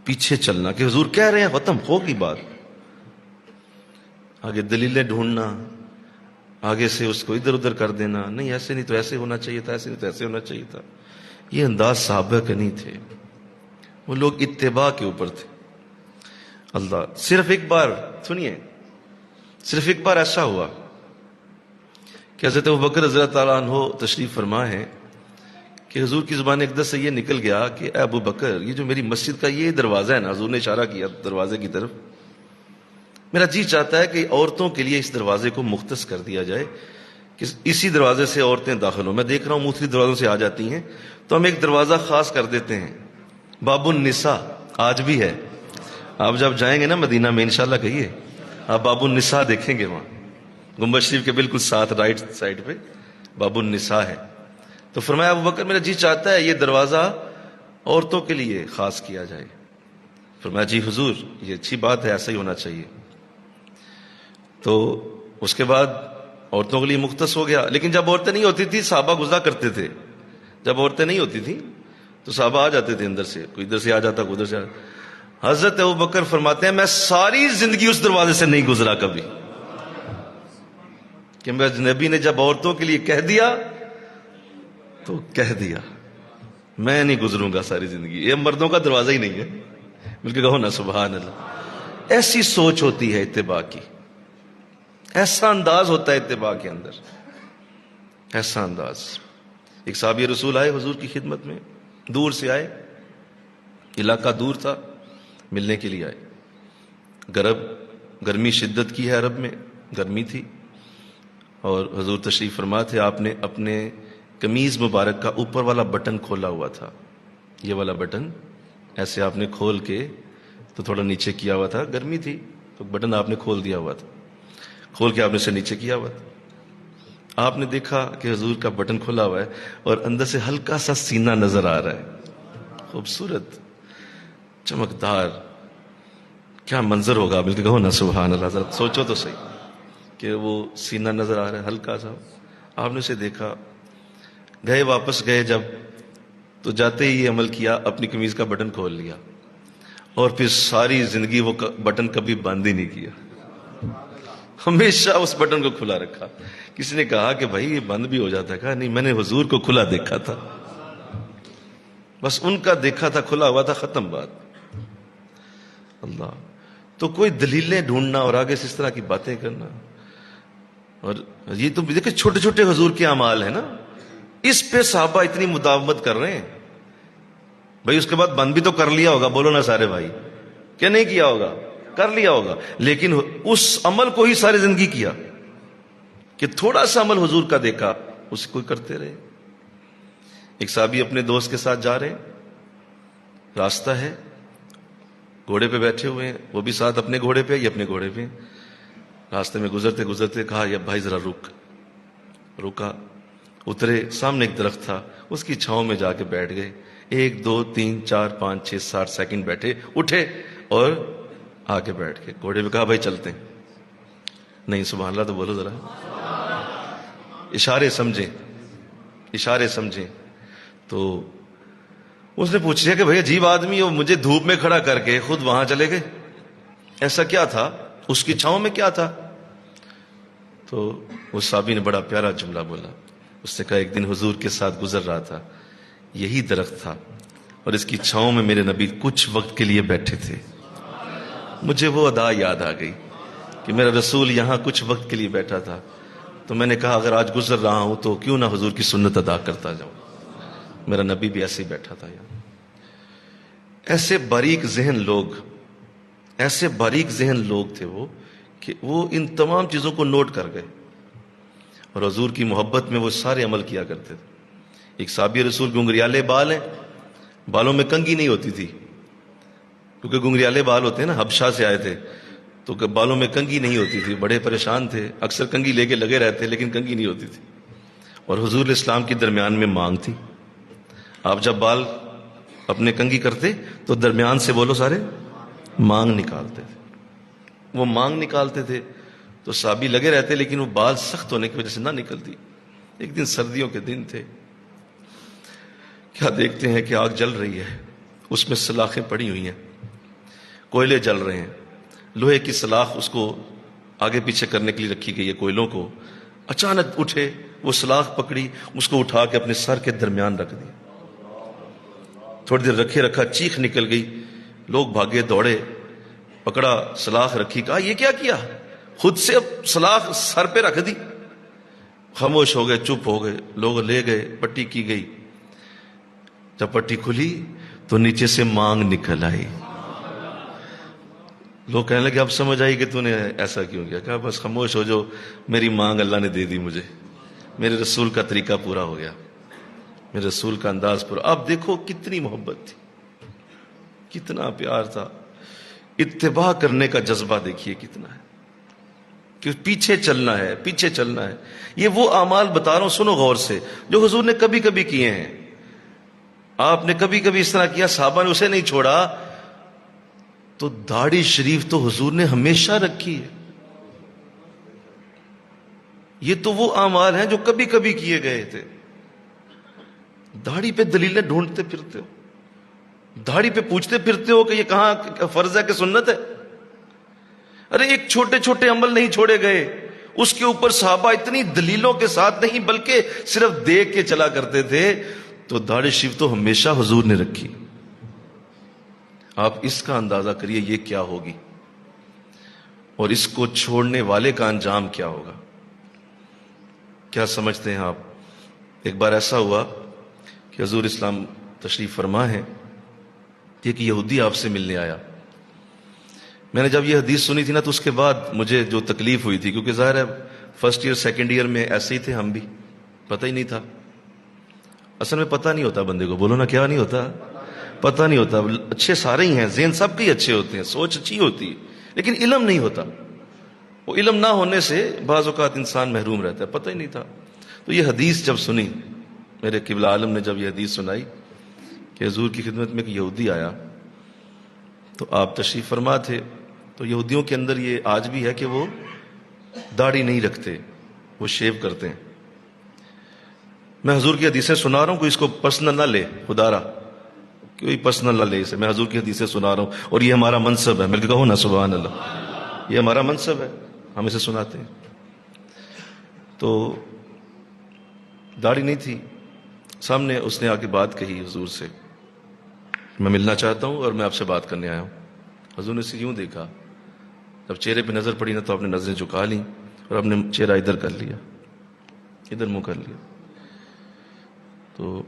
پیچھے چلنا کہ حضور کہہ رہے ہیں ختم ہوگی بات, آگے دلیلیں ڈھونڈنا, آگے سے اس کو ادھر ادھر کر دینا, نہیں ایسے نہیں تو ایسے ہونا چاہیے تھا, ایسے نہیں تو ایسے ہونا چاہیے تھا. یہ انداز صحابہ کے نہیں تھے, وہ لوگ اتباع کے اوپر تھے. اللہ, صرف ایک بار سنیے, صرف ایک بار ایسا ہوا کہ حضرت ابوبکر رضی اللہ تعالیٰ عنہ تشریف فرما ہے کہ حضور کی زبان اقدس سے یہ نکل گیا کہ اے ابو بکر, یہ جو میری مسجد کا یہ دروازہ ہے نا, حضور نے اشارہ کیا دروازے کی طرف, میرا جی چاہتا ہے کہ عورتوں کے لیے اس دروازے کو مختص کر دیا جائے کہ اسی دروازے سے عورتیں داخل ہوں. میں دیکھ رہا ہوں مختلف دروازوں سے آ جاتی ہیں, تو ہم ایک دروازہ خاص کر دیتے ہیں, باب النساء. آج بھی ہے, آپ جب جائیں گے نا مدینہ میں انشاءاللہ کہیے, آپ باب النساء دیکھیں گے, وہاں گنبد شریف کے بالکل ساتھ رائٹ سائڈ پہ باب النساء ہے. تو فرمایا ابو بکر میرا جی چاہتا ہے یہ دروازہ عورتوں کے لیے خاص کیا جائے. فرمایا جی حضور یہ اچھی بات ہے, ایسا ہی ہونا چاہیے. تو اس کے بعد عورتوں کے لیے مختص ہو گیا, لیکن جب عورتیں نہیں ہوتی تھی صحابہ گزرا کرتے تھے. جب عورتیں نہیں ہوتی تھیں تو صحابہ آ جاتے تھے اندر سے, کوئی ادھر سے آ جاتا, کوئی ادھر سے. حضرت ابوبکر فرماتے ہیں میں ساری زندگی اس دروازے سے نہیں گزرا کبھی, کہ نبی نے جب عورتوں کے لیے کہہ دیا تو کہہ دیا, میں نہیں گزروں گا ساری زندگی. یہ مردوں کا دروازہ ہی نہیں ہے, بلکہ کہو نا سبحان اللہ. ایسی سوچ ہوتی ہے اتباع کی, ایسا انداز ہوتا ہے اتباع کے اندر, ایسا انداز. ایک صحابی رسول آئے حضور کی خدمت میں, دور سے آئے, علاقہ دور تھا, ملنے کے لیے آئے. گرمی شدت کی ہے, عرب میں گرمی تھی, اور حضور تشریف فرما تھے. آپ نے اپنے قمیض مبارک کا اوپر والا بٹن کھولا ہوا تھا, یہ والا بٹن ایسے آپ نے کھول کے تو تھوڑا نیچے کیا ہوا تھا, گرمی تھی تو بٹن آپ نے کھول دیا ہوا تھا, کھول کے آپ نے اسے نیچے کیا ہوا تھا. آپ نے دیکھا کہ حضور کا بٹن کھلا ہوا ہے اور اندر سے ہلکا سا سینہ نظر آ رہا ہے, خوبصورت چمکدار. کیا منظر ہوگا, بلکہ کہو نا سبحان اللہ. ذرا سوچو تو صحیح کہ وہ سینہ نظر آ رہا ہے ہلکا سا. آپ نے اسے دیکھا, گئے, واپس گئے جب, تو جاتے ہی یہ عمل کیا, اپنی قمیض کا بٹن کھول لیا, اور پھر ساری زندگی وہ بٹن کبھی بند ہی نہیں کیا, ہمیشہ اس بٹن کو کھلا رکھا. کسی نے کہا کہ بھائی یہ بند بھی ہو جاتا ہے, کہا نہیں میں نے حضور کو کھلا دیکھا تھا, بس ان کا دیکھا تھا کھلا ہوا تھا, ختم بات. اللہ, تو کوئی دلیلیں ڈھونڈنا اور آگے سے اس طرح کی باتیں کرنا, اور یہ تو دیکھیں چھوٹے چھوٹے حضور کے اعمال ہیں نا, اس پہ صحابہ اتنی مداومت کر رہے ہیں. بھائی اس کے بعد بند بھی تو کر لیا ہوگا, بولو نا سارے بھائی, کیا نہیں کیا ہوگا, کر لیا ہوگا, لیکن اس عمل کو ہی ساری زندگی کیا, کہ تھوڑا سا عمل حضور کا دیکھا اس کو کرتے رہے. ایک صحابی اپنے دوست کے ساتھ جا رہے ہیں, راستہ ہے, گھوڑے پہ بیٹھے ہوئے ہیں, وہ بھی ساتھ اپنے گھوڑے پہ, یہ اپنے گھوڑے پہ. راستے میں گزرتے گزرتے کہا یا بھائی ذرا رکا, اترے, سامنے ایک درخت تھا, اس کی چھاؤں میں جا کے بیٹھ گئے. 1 2 3 4 5 6 7 سیکنڈ بیٹھے, اٹھے اور آ کے بیٹھ گئے. گھوڑے پہ کہا بھائی چلتے ہیں. نہیں سبحان اللہ تو بولو ذرا, اشارے سمجھیں. تو اس نے پوچھ لیا کہ بھئی عجیب آدمی ہو, مجھے دھوپ میں کھڑا کر کے خود وہاں چلے گئے, ایسا کیا تھا, اس کی چھاؤں میں کیا تھا؟ تو اس صحابی نے بڑا پیارا جملہ بولا. اس نے کہا ایک دن حضور کے ساتھ گزر رہا تھا, یہی درخت تھا, اور اس کی چھاؤں میں میرے نبی کچھ وقت کے لیے بیٹھے تھے. مجھے وہ ادا یاد آ گئی کہ میرا رسول یہاں کچھ وقت کے لیے بیٹھا تھا, تو میں نے کہا اگر آج گزر رہا ہوں تو کیوں نہ حضور کی سنت ادا کرتا جاؤں, میرا نبی بھی ایسے ہی بیٹھا تھا یہاں. ایسے باریک ذہن لوگ تھے وہ, کہ وہ ان تمام چیزوں کو نوٹ کر گئے, اور حضور کی محبت میں وہ سارے عمل کیا کرتے تھے. ایک صحابی رسول گنگریالے بال ہیں, بالوں میں کنگھی نہیں ہوتی تھی, کیونکہ گنگریالے بال ہوتے ہیں نا, حبشہ سے آئے تھے, تو بالوں میں کنگھی نہیں ہوتی تھی, بڑے پریشان تھے, اکثر کنگھی لے کے لگے رہتے لیکن کنگھی نہیں ہوتی تھی. اور حضور اسلام کے درمیان میں مانگ تھی, آپ جب بال اپنے کنگھی کرتے تو درمیان سے بولو سارے مانگ نکالتے تھے. وہ مانگ نکالتے تھے تو صحابی لگے رہتے، لیکن وہ بال سخت ہونے کی وجہ سے نہ نکلتی. ایک دن سردیوں کے دن تھے، کیا دیکھتے ہیں کہ آگ جل رہی ہے، اس میں سلاخیں پڑی ہوئی ہیں، کوئلے جل رہے ہیں، لوہے کی سلاخ اس کو آگے پیچھے کرنے کے لیے رکھی گئی ہے کوئلوں کو. اچانک اٹھے، وہ سلاخ پکڑی، اس کو اٹھا کے اپنے سر کے درمیان رکھ دی. تھوڑی دیر رکھے رکھا چیخ نکل گئی، لوگ بھاگے دوڑے، پکڑا سلاخ رکھی، کہا یہ کیا کیا؟ خود سے اب سلاخ سر پہ رکھ دی. خاموش ہو گئے، چپ ہو گئے. لوگ لے گئے، پٹی کی گئی. جب پٹی کھلی تو نیچے سے مانگ نکل آئی. لوگ کہنے لگے اب سمجھ آئی کہ تو نے ایسا کیوں کیا؟ کہا بس خاموش ہو جو، میری مانگ اللہ نے دے دی مجھے، میرے رسول کا طریقہ پورا ہو گیا، میرے رسول کا انداز پورا. اب دیکھو کتنی محبت تھی، کتنا پیار تھا. اتباع کرنے کا جذبہ دیکھیے کتنا ہے، کہ پیچھے چلنا ہے، پیچھے چلنا ہے. یہ وہ اعمال بتا رہا ہوں، سنو غور سے، جو حضور نے کبھی کبھی کیے ہیں. آپ نے کبھی کبھی اس طرح کیا، صحابہ نے اسے نہیں چھوڑا. تو داڑھی شریف تو حضور نے ہمیشہ رکھی ہے. یہ تو وہ اعمال ہیں جو کبھی کبھی کیے گئے تھے. داڑھی پہ دلیلیں ڈھونڈتے پھرتے ہو، داڑھی پہ پوچھتے پھرتے ہو کہ یہ کہاں فرض ہے کہ سنت ہے. ارے ایک چھوٹے چھوٹے عمل نہیں چھوڑے گئے، اس کے اوپر صحابہ اتنی دلیلوں کے ساتھ نہیں بلکہ صرف دیکھ کے چلا کرتے تھے. تو داڑھی شریف تو ہمیشہ حضور نے رکھی. آپ اس کا اندازہ کریے یہ کیا ہوگی، اور اس کو چھوڑنے والے کا انجام کیا ہوگا. کیا سمجھتے ہیں آپ؟ ایک بار ایسا ہوا کہ حضور اسلام تشریف فرما ہے، ایک یہودی آپ سے ملنے آیا. میں نے جب یہ حدیث سنی تھی نا تو اس کے بعد مجھے جو تکلیف ہوئی تھی، کیونکہ ظاہر ہے فرسٹ ایئر سیکنڈ ایئر میں ایسے ہی تھے ہم بھی، پتہ ہی نہیں تھا. اصل میں پتہ نہیں ہوتا بندے کو، بولو نا کیا نہیں ہوتا، پتہ نہیں ہوتا. اچھے سارے ہی ہیں، ذہن سب کے اچھے ہوتے ہیں، سوچ اچھی ہوتی ہے، لیکن علم نہیں ہوتا. وہ علم نہ ہونے سے بعض اوقات انسان محروم رہتا ہے، پتہ ہی نہیں تھا. تو یہ حدیث جب سنی، میرے قبلہ عالم نے جب یہ حدیث سنائی کہ حضور کی خدمت میں ایک یہودی آیا، تو آپ تشریف فرما تھے. تو یہودیوں کے اندر یہ آج بھی ہے کہ وہ داڑھی نہیں رکھتے، وہ شیو کرتے ہیں. میں حضور کی حدیثیں سنا رہا ہوں، کوئی اس کو پرسنل نہ لے، خدا را کوئی پرسنل نہ لے اسے. میں حضور کی حدیثیں سنا رہا ہوں، اور یہ ہمارا منصب ہے. مل کے کہو نا سبحان اللہ، یہ ہمارا منصب ہے، ہم اسے سناتے ہیں. تو داڑھی نہیں تھی. سامنے اس نے آ کے بات کہی حضور سے، میں ملنا چاہتا ہوں اور میں آپ سے بات کرنے آیا ہوں. حضور نے اسے یوں دیکھا، جب چہرے پہ نظر پڑی نا تو آپ نے نظریں جھکا لیں اور آپ نے چہرہ ادھر کر لیا، ادھر منہ کر لیا. تو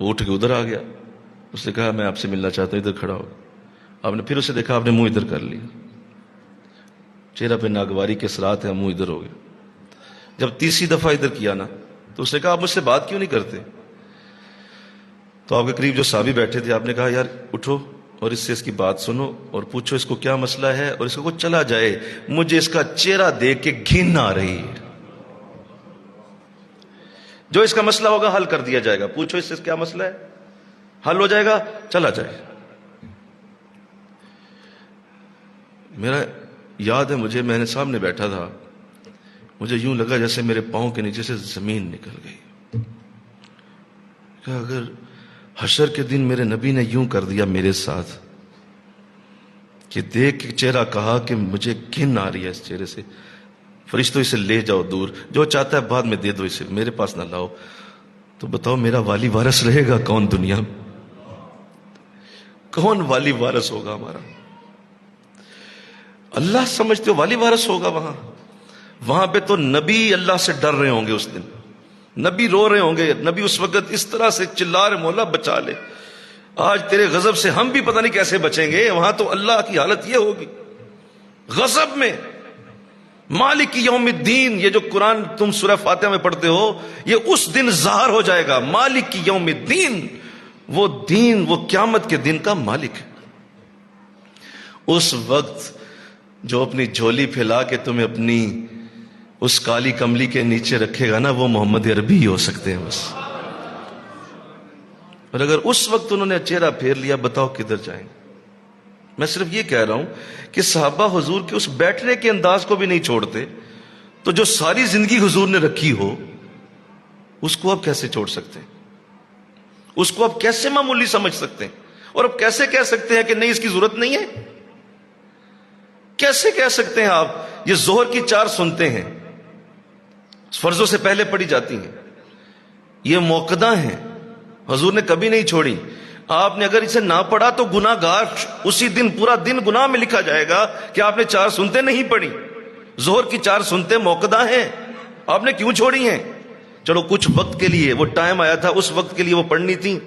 وہ اٹھ کے ادھر آ گیا. اس نے کہا میں آپ سے ملنا چاہتا ہوں، ادھر کھڑا ہو. آپ نے پھر اسے دیکھا، آپ نے منہ ادھر کر لیا، چہرہ پہ ناگواری کے اثرات ہیں، منہ ادھر ہو گیا. جب تیسری دفعہ ادھر کیا نا تو اس نے کہا آپ مجھ سے بات کیوں نہیں کرتے؟ تو آپ کے قریب جو صحابی بیٹھے تھے، آپ نے کہا یار اٹھو اور اس سے اس کی بات سنو اور پوچھو اس کو کیا مسئلہ ہے، اور اس کو چلا جائے، مجھے اس کا چہرہ دیکھ کے گھن آ رہی ہے. جو اس کا مسئلہ ہوگا حل کر دیا جائے گا. پوچھو اس سے کیا مسئلہ ہے، حل ہو جائے گا، چلا جائے. میرا یاد ہے مجھے، میں نے سامنے بیٹھا تھا، مجھے یوں لگا جیسے میرے پاؤں کے نیچے سے زمین نکل گئی. کہ اگر حشر کے دن میرے نبی نے یوں کر دیا میرے ساتھ کہ دیکھ کے چہرہ کہا کہ مجھے گھن آ رہی ہے اس چہرے سے، فرشتوں اسے لے جاؤ دور، جو چاہتا ہے بعد میں دے دو، اسے میرے پاس نہ لاؤ. تو بتاؤ میرا والی وارث رہے گا کون دنیا میں؟ کون والی وارث ہوگا ہمارا؟ اللہ سمجھتے ہو والی وارث ہوگا وہاں پہ تو نبی اللہ سے ڈر رہے ہوں گے اس دن، نبی رو رہے ہوں گے. نبی اس وقت اس طرح سے چلا رہے، مولا بچا لے، آج تیرے غضب سے ہم بھی پتہ نہیں کیسے بچیں گے. وہاں تو اللہ کی حالت یہ ہوگی غضب میں. مالک یوم الدین، یہ جو قرآن تم سورہ فاتحہ میں پڑھتے ہو، یہ اس دن ظاہر ہو جائے گا. مالک یوم الدین، وہ دین، وہ قیامت کے دن کا مالک ہے. اس وقت جو اپنی جھولی پھیلا کے تمہیں اپنی اس کالی کملی کے نیچے رکھے گا نا، وہ محمد عربی ہی ہو سکتے ہیں بس. اور اگر اس وقت انہوں نے چہرہ پھیر لیا، بتاؤ کدھر جائیں گے؟ میں صرف یہ کہہ رہا ہوں کہ صحابہ حضور کے اس بیٹھنے کے انداز کو بھی نہیں چھوڑتے، تو جو ساری زندگی حضور نے رکھی ہو اس کو آپ کیسے چھوڑ سکتے ہیں؟ اس کو آپ کیسے معمولی سمجھ سکتے ہیں؟ اور اب کیسے کہہ سکتے ہیں کہ نہیں اس کی ضرورت نہیں ہے؟ کیسے کہہ سکتے ہیں آپ؟ یہ ظہر کی 4 سنتے ہیں، فرضوں سے پہلے پڑھی جاتی ہیں، یہ موقدہ ہیں، حضور نے کبھی نہیں چھوڑی۔ آپ نے اگر اسے نہ پڑھا تو گناہ گار اسی دن پورا دن گناہ میں لکھا جائے گا کہ آپ نے 4 سنتے نہیں پڑھی۔ ظہر کی 4 سنتے موقدہ ہیں، آپ نے کیوں چھوڑی ہیں؟ چلو کچھ وقت کے لیے وہ ٹائم آیا تھا، اس وقت کے لیے وہ پڑھنی تھی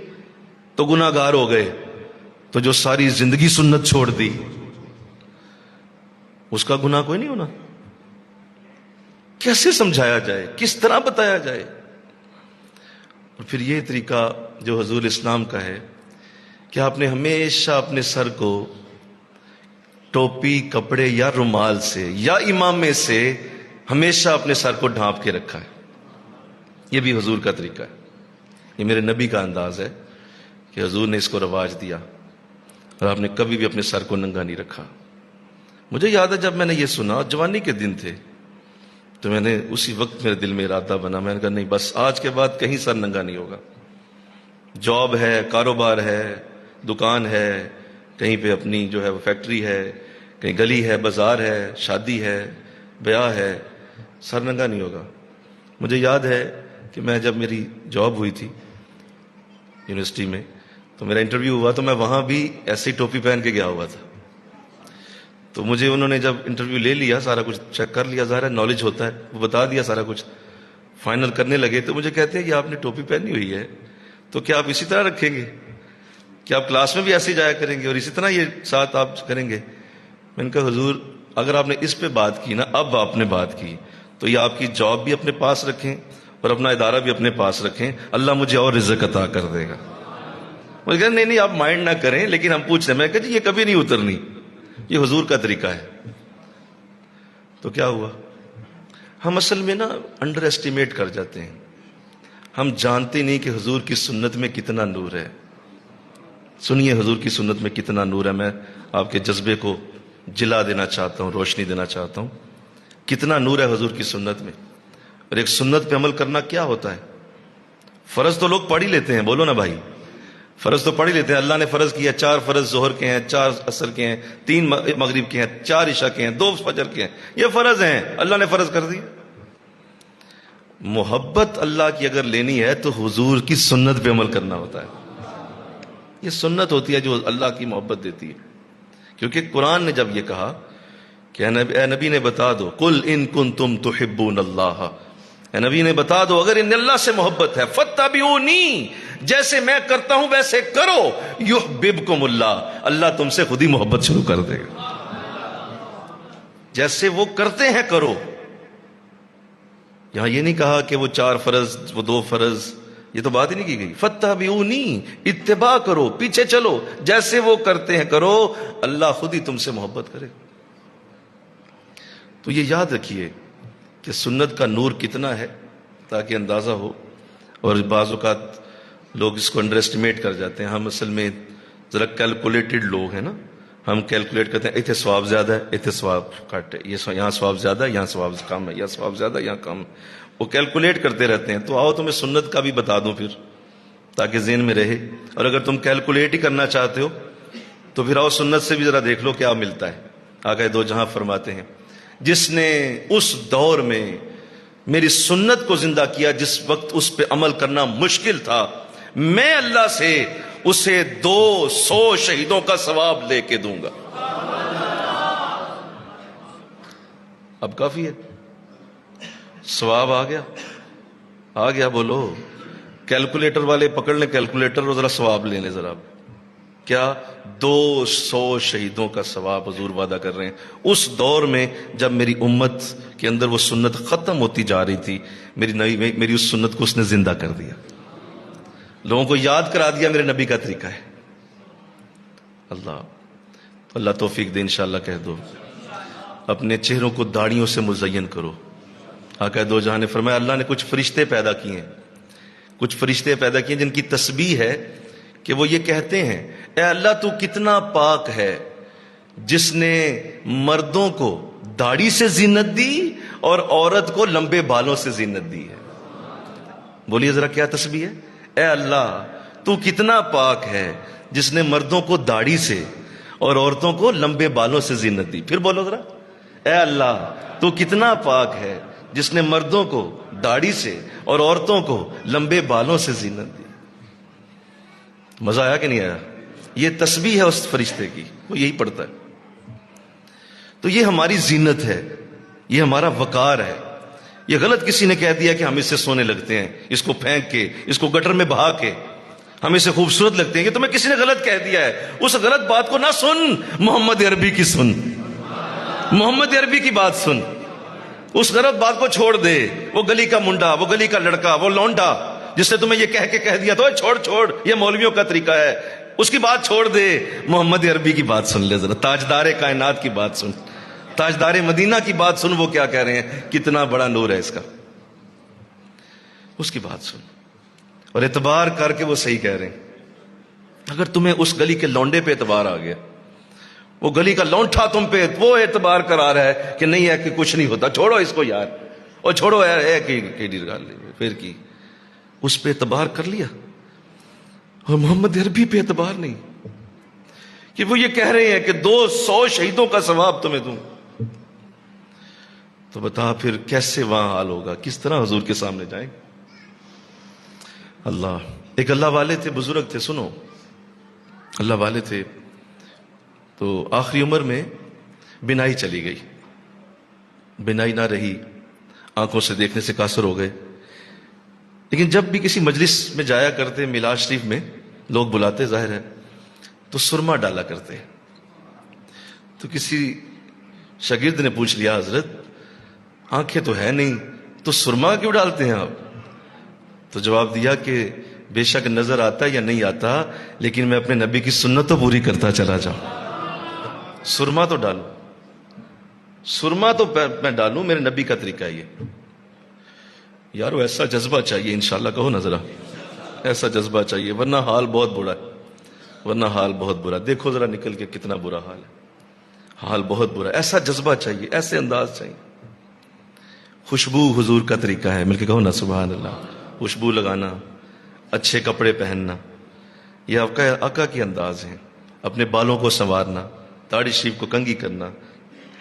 تو گناہ گار ہو گئے، تو جو ساری زندگی سنت چھوڑ دی اس کا گناہ کوئی نہیں ہونا؟ کیسے سمجھایا جائے؟ کس طرح بتایا جائے؟ اور پھر یہ طریقہ جو حضور اسلام کا ہے کہ آپ نے ہمیشہ اپنے سر کو ٹوپی، کپڑے یا رومال سے یا امامے سے ہمیشہ اپنے سر کو ڈھانپ کے رکھا ہے۔ یہ بھی حضور کا طریقہ ہے، یہ میرے نبی کا انداز ہے کہ حضور نے اس کو رواج دیا، اور آپ نے کبھی بھی اپنے سر کو ننگا نہیں رکھا۔ مجھے یاد ہے جب میں نے یہ سنا، جوانی کے دن تھے، تو میں نے اسی وقت میرے دل میں ارادہ بنا، میں نے کہا نہیں بس آج کے بعد کہیں سر ننگا نہیں ہوگا۔ جاب ہے، کاروبار ہے، دکان ہے، کہیں پہ اپنی جو ہے وہ فیکٹری ہے، کہیں گلی ہے، بازار ہے، شادی ہے، بیاہ ہے، سر ننگا نہیں ہوگا۔ مجھے یاد ہے کہ میں جب میری جاب ہوئی تھی یونیورسٹی میں، تو میرا انٹرویو ہوا، تو میں وہاں بھی ایسی ٹوپی پہن کے گیا ہوا تھا۔ تو مجھے انہوں نے جب انٹرویو لے لیا، سارا کچھ چیک کر لیا، ظاہر ہے نالج ہوتا ہے، وہ بتا دیا سارا کچھ، فائنل کرنے لگے تو مجھے کہتے ہیں کہ آپ نے ٹوپی پہنی ہوئی ہے تو کیا آپ اسی طرح رکھیں گے؟ کیا آپ کلاس میں بھی ایسے جایا کریں گے اور اسی طرح یہ ساتھ آپ کریں گے؟ میں نے کہا حضور اگر آپ نے اس پہ بات کی نا، اب آپ نے بات کی، تو یہ آپ کی جاب بھی اپنے پاس رکھیں اور اپنا ادارہ بھی اپنے پاس رکھیں، اللہ مجھے اور رزق عطا کر دے گا۔ مجھے کہا نہیں آپ مائنڈ نہ کریں، لیکن ہم پوچھ رہے ہیں۔ میں کہا جی یہ کبھی نہیں اترنی، یہ حضور کا طریقہ ہے۔ تو کیا ہوا؟ ہم اصل میں نا انڈر ایسٹیمیٹ کر جاتے ہیں، ہم جانتے نہیں کہ حضور کی سنت میں کتنا نور ہے۔ سنیے حضور کی سنت میں کتنا نور ہے، میں آپ کے جذبے کو جلا دینا چاہتا ہوں، روشنی دینا چاہتا ہوں، کتنا نور ہے حضور کی سنت میں۔ اور ایک سنت پہ عمل کرنا کیا ہوتا ہے؟ فرض تو لوگ پڑھ ہی لیتے ہیں، بولو نا بھائی، فرض تو پڑھ ہی لیتے ہیں۔ اللہ نے فرض کیا 4 فرض ظہر کے ہیں، 4 عصر کے ہیں، 3 مغرب کے ہیں، 4 عشاء کے ہیں، 2 فجر کے ہیں، یہ فرض ہیں، اللہ نے فرض کر دی۔ محبت اللہ کی اگر لینی ہے تو حضور کی سنت پہ عمل کرنا ہوتا ہے۔ یہ سنت ہوتی ہے جو اللہ کی محبت دیتی ہے، کیونکہ قرآن نے جب یہ کہا کہ اے نبی نے بتا دو، قل ان کنتم تحبون اللہ، اے نبی نے بتا دو اگر ان اللہ سے محبت ہے، فاتبعونی، جیسے میں کرتا ہوں ویسے کرو، یحببکم اللہ، اللہ تم سے خود ہی محبت شروع کر دے گا۔ جیسے وہ کرتے ہیں کرو۔ یہاں یہ نہیں کہا کہ وہ 4 فرض، وہ 2 فرض، یہ تو بات ہی نہیں کی گئی۔ فاتبعونی، اتباع کرو، پیچھے چلو، جیسے وہ کرتے ہیں کرو، اللہ خود ہی تم سے محبت کرے۔ تو یہ یاد رکھیے کہ سنت کا نور کتنا ہے، تاکہ اندازہ ہو۔ اور بعض اوقات لوگ اس کو انڈر ایسٹیمیٹ کر جاتے ہیں، ہم اصل میں ذرا کیلکولیٹڈ لوگ ہیں نا، ہم کیلکولیٹ کرتے ہیں اتنے ثواب زیادہ ہے، اتنے ثواب کٹ ہے، یہاں ثواب زیادہ ہے، یہاں ثواب کم ہے، یا ثواب زیادہ ہے، یہاں کم ہے، وہ کیلکولیٹ کرتے رہتے ہیں۔ تو آؤ تمہیں سنت کا بھی بتا دوں پھر، تاکہ ذہن میں رہے۔ اور اگر تم کیلکولیٹ ہی کرنا چاہتے ہو تو پھر آؤ سنت سے بھی ذرا دیکھ لو کیا ملتا ہے۔ آقا دو جہاں فرماتے ہیں جس نے اس دور میں میری سنت کو زندہ کیا جس وقت اس پہ عمل کرنا مشکل تھا، میں اللہ سے اسے 200 شہیدوں کا ثواب لے کے دوں گا۔ اب کافی ہے، ثواب آ گیا، بولو کیلکولیٹر والے پکڑ لیں کیلکولیٹر اور ذرا ثواب لے لیں ذرا۔ کیا 200 شہیدوں کا ثواب حضور وعدہ کر رہے ہیں اس دور میں جب میری امت کے اندر وہ سنت ختم ہوتی جا رہی تھی، میری اس سنت کو اس نے زندہ کر دیا، لوگوں کو یاد کرا دیا میرے نبی کا طریقہ ہے۔ اللہ توفیق دے، انشاءاللہ کہہ دو اپنے چہروں کو داڑھیوں سے مزین کرو۔ آقا دو جہاں نے فرمایا اللہ نے کچھ فرشتے پیدا کیے ہیں، کچھ فرشتے پیدا کیے جن کی تسبیح ہے کہ وہ یہ کہتے ہیں اے اللہ تو کتنا پاک ہے جس نے مردوں کو داڑھی سے زینت دی اور عورت کو لمبے بالوں سے زینت دی ہے. بولیے ذرا کیا تسبیح ہے؟ اے اللہ تو کتنا پاک ہے جس نے مردوں کو داڑھی سے اور عورتوں کو لمبے بالوں سے زینت دی. پھر بولو ذرا اے اللہ تو کتنا پاک ہے جس نے مردوں کو داڑھی سے اور عورتوں کو لمبے بالوں سے زینت دی. مزہ آیا کہ نہیں آیا؟ یہ تسبیح ہے اس فرشتے کی، وہ یہی پڑھتا ہے. تو یہ ہماری زینت ہے، یہ ہمارا وقار ہے. یہ غلط کسی نے کہہ دیا کہ ہم اس سے سونے لگتے ہیں، اس کو پھینک کے، اس کو گٹر میں بہا کے ہم اسے خوبصورت لگتے ہیں. کہ تمہیں کسی نے غلط کہہ دیا ہے، اس غلط بات کو نہ سن، محمد عربی کی سن، محمد عربی کی بات سن. اس غلط بات کو چھوڑ دے. وہ گلی کا منڈا، وہ گلی کا لڑکا، وہ لونڈا جس نے تمہیں یہ کہہ دیا تو چھوڑ یہ مولویوں کا طریقہ ہے، اس کی بات چھوڑ دے. محمد عربی کی بات سن لے ذرا، تاجدار کائنات کی بات سن، تاجدار مدینہ کی بات سن. وہ کیا کہہ رہے ہیں، کتنا بڑا نور ہے اس کا، اس کی بات سن اور اعتبار کر کے وہ صحیح کہہ رہے ہیں. اگر تمہیں اس گلی کے لونڈے پہ اعتبار آ گیا، وہ گلی کا لونٹا تم پہ وہ اعتبار کرا رہا ہے کہ نہیں ہے کہ کچھ نہیں ہوتا، چھوڑو اس کو یار، اور چھوڑو یار پھر کی اس پہ اعتبار کر لیا اور محمد عربی پہ اعتبار نہیں کہ وہ یہ کہہ رہے ہیں کہ 200 شہیدوں کا ثواب تمہیں دوں. تو بتا پھر کیسے وہاں حال ہوگا، کس طرح حضور کے سامنے جائیں. ایک اللہ والے تھے، بزرگ تھے، سنو، اللہ والے تھے. تو آخری عمر میں بینائی چلی گئی، بینائی نہ رہی، آنکھوں سے دیکھنے سے قاصر ہو گئے. لیکن جب بھی کسی مجلس میں جایا کرتے، میلاد شریف میں لوگ بلاتے ظاہر ہے، تو سرما ڈالا کرتے. تو کسی شاگرد نے پوچھ لیا حضرت آنکھیں تو ہے نہیں تو سرما کیوں ڈالتے ہیں آپ؟ تو جواب دیا کہ بے شک نظر آتا یا نہیں آتا لیکن میں اپنے نبی کی سنت تو پوری کرتا چلا جاؤں. سرما تو ڈالوں، سرما تو میں ڈالوں، میرے نبی کا طریقہ ہے یہ. یارو ایسا جذبہ چاہیے، انشاءاللہ کہو نا ذرا، ایسا جذبہ چاہیے، ورنہ حال بہت برا ہے، ورنہ حال بہت برا. دیکھو ذرا نکل کے کتنا برا حال ہے، حال بہت برا ہے. ایسا جذبہ چاہیے، ایسے انداز چاہیے. خوشبو حضور کا طریقہ ہے، مل کے کہو نا سبحان اللہ. خوشبو لگانا، اچھے کپڑے پہننا، یہ آپ کا آقا کے انداز ہیں. اپنے بالوں کو سنوارنا، داڑھی شریف کو کنگھی کرنا،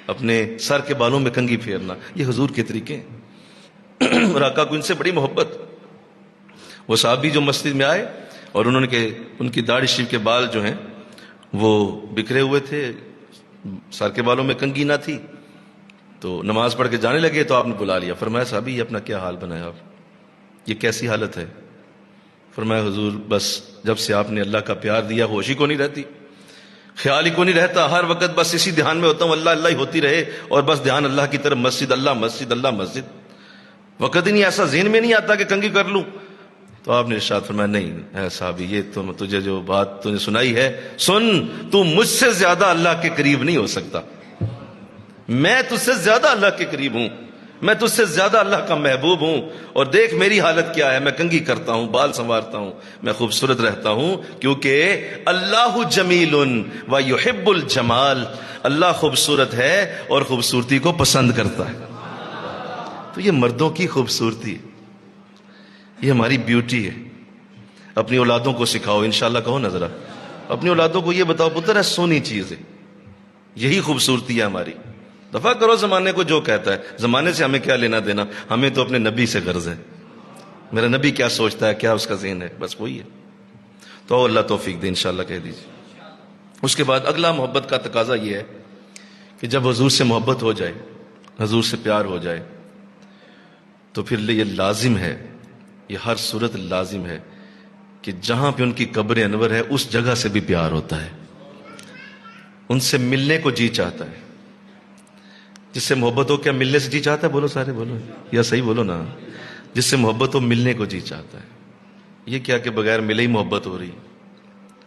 اپنے سر کے بالوں میں کنگھی پھیرنا، یہ حضور کے طریقے ہیں. اور آقا کو ان سے بڑی محبت. وہ صحابی جو مسجد میں آئے اور انہوں نے کہ ان کی داڑھی شریف کے بال جو ہیں وہ بکھرے ہوئے تھے، سر کے بالوں میں کنگھی نہ تھی، تو نماز پڑھ کے جانے لگے تو آپ نے بلا لیا. فرمایا صحابی یہ اپنا کیا حال بنایا آپ، یہ کیسی حالت ہے؟ فرمایا حضور بس جب سے آپ نے اللہ کا پیار دیا ہوش ہی کو نہیں رہتی، خیال ہی کو نہیں رہتا، ہر وقت بس اسی دھیان میں ہوتا ہوں، اللہ اللہ ہی ہوتی رہے اور بس دھیان اللہ کی طرف، مسجد اللہ مسجد اللہ مسجد. وقت ہی نہیں ایسا ذہن میں نہیں آتا کہ کنگھی کر لوں. تو آپ نے ارشاد فرمایا نہیں اے صحابی یہ تجھے جو بات تجھے سنائی ہے سن، تو مجھ سے زیادہ اللہ کے قریب نہیں ہو سکتا. میں تجھ سے زیادہ اللہ کے قریب ہوں، میں تجھ سے زیادہ اللہ کا محبوب ہوں. اور دیکھ میری حالت کیا ہے، میں کنگھی کرتا ہوں، بال سنوارتا ہوں، میں خوبصورت رہتا ہوں، کیونکہ اللہ جمیل و یحب الجمال، اللہ خوبصورت ہے اور خوبصورتی کو پسند کرتا ہے. تو یہ مردوں کی خوبصورتی، یہ ہماری بیوٹی ہے. اپنی اولادوں کو سکھاؤ، انشاءاللہ کہو نا ذرا، اپنی اولادوں کو یہ بتاؤ پتر ہے سونی چیز ہے، یہی خوبصورتی ہے ہماری. دفع کرو زمانے کو جو کہتا ہے، زمانے سے ہمیں کیا لینا دینا، ہمیں تو اپنے نبی سے غرض ہے. میرا نبی کیا سوچتا ہے، کیا اس کا ذہن ہے، بس وہی ہے. تو اللہ توفیق دے، انشاءاللہ کہہ دیجیے. اس کے بعد اگلا محبت کا تقاضا یہ ہے کہ جب حضور سے محبت ہو جائے، حضور سے پیار ہو جائے، تو پھر یہ لازم ہے، یہ ہر صورت لازم ہے کہ جہاں پہ ان کی قبر انور ہے اس جگہ سے بھی پیار ہوتا ہے، ان سے ملنے کو جی چاہتا ہے. جس سے محبت ہو کیا ملنے سے جی چاہتا ہے؟ بولو سارے بولو، یا صحیح بولو نا. جس سے محبت ہو ملنے کو جی چاہتا ہے. یہ کیا کہ بغیر ملے ہی محبت ہو رہی،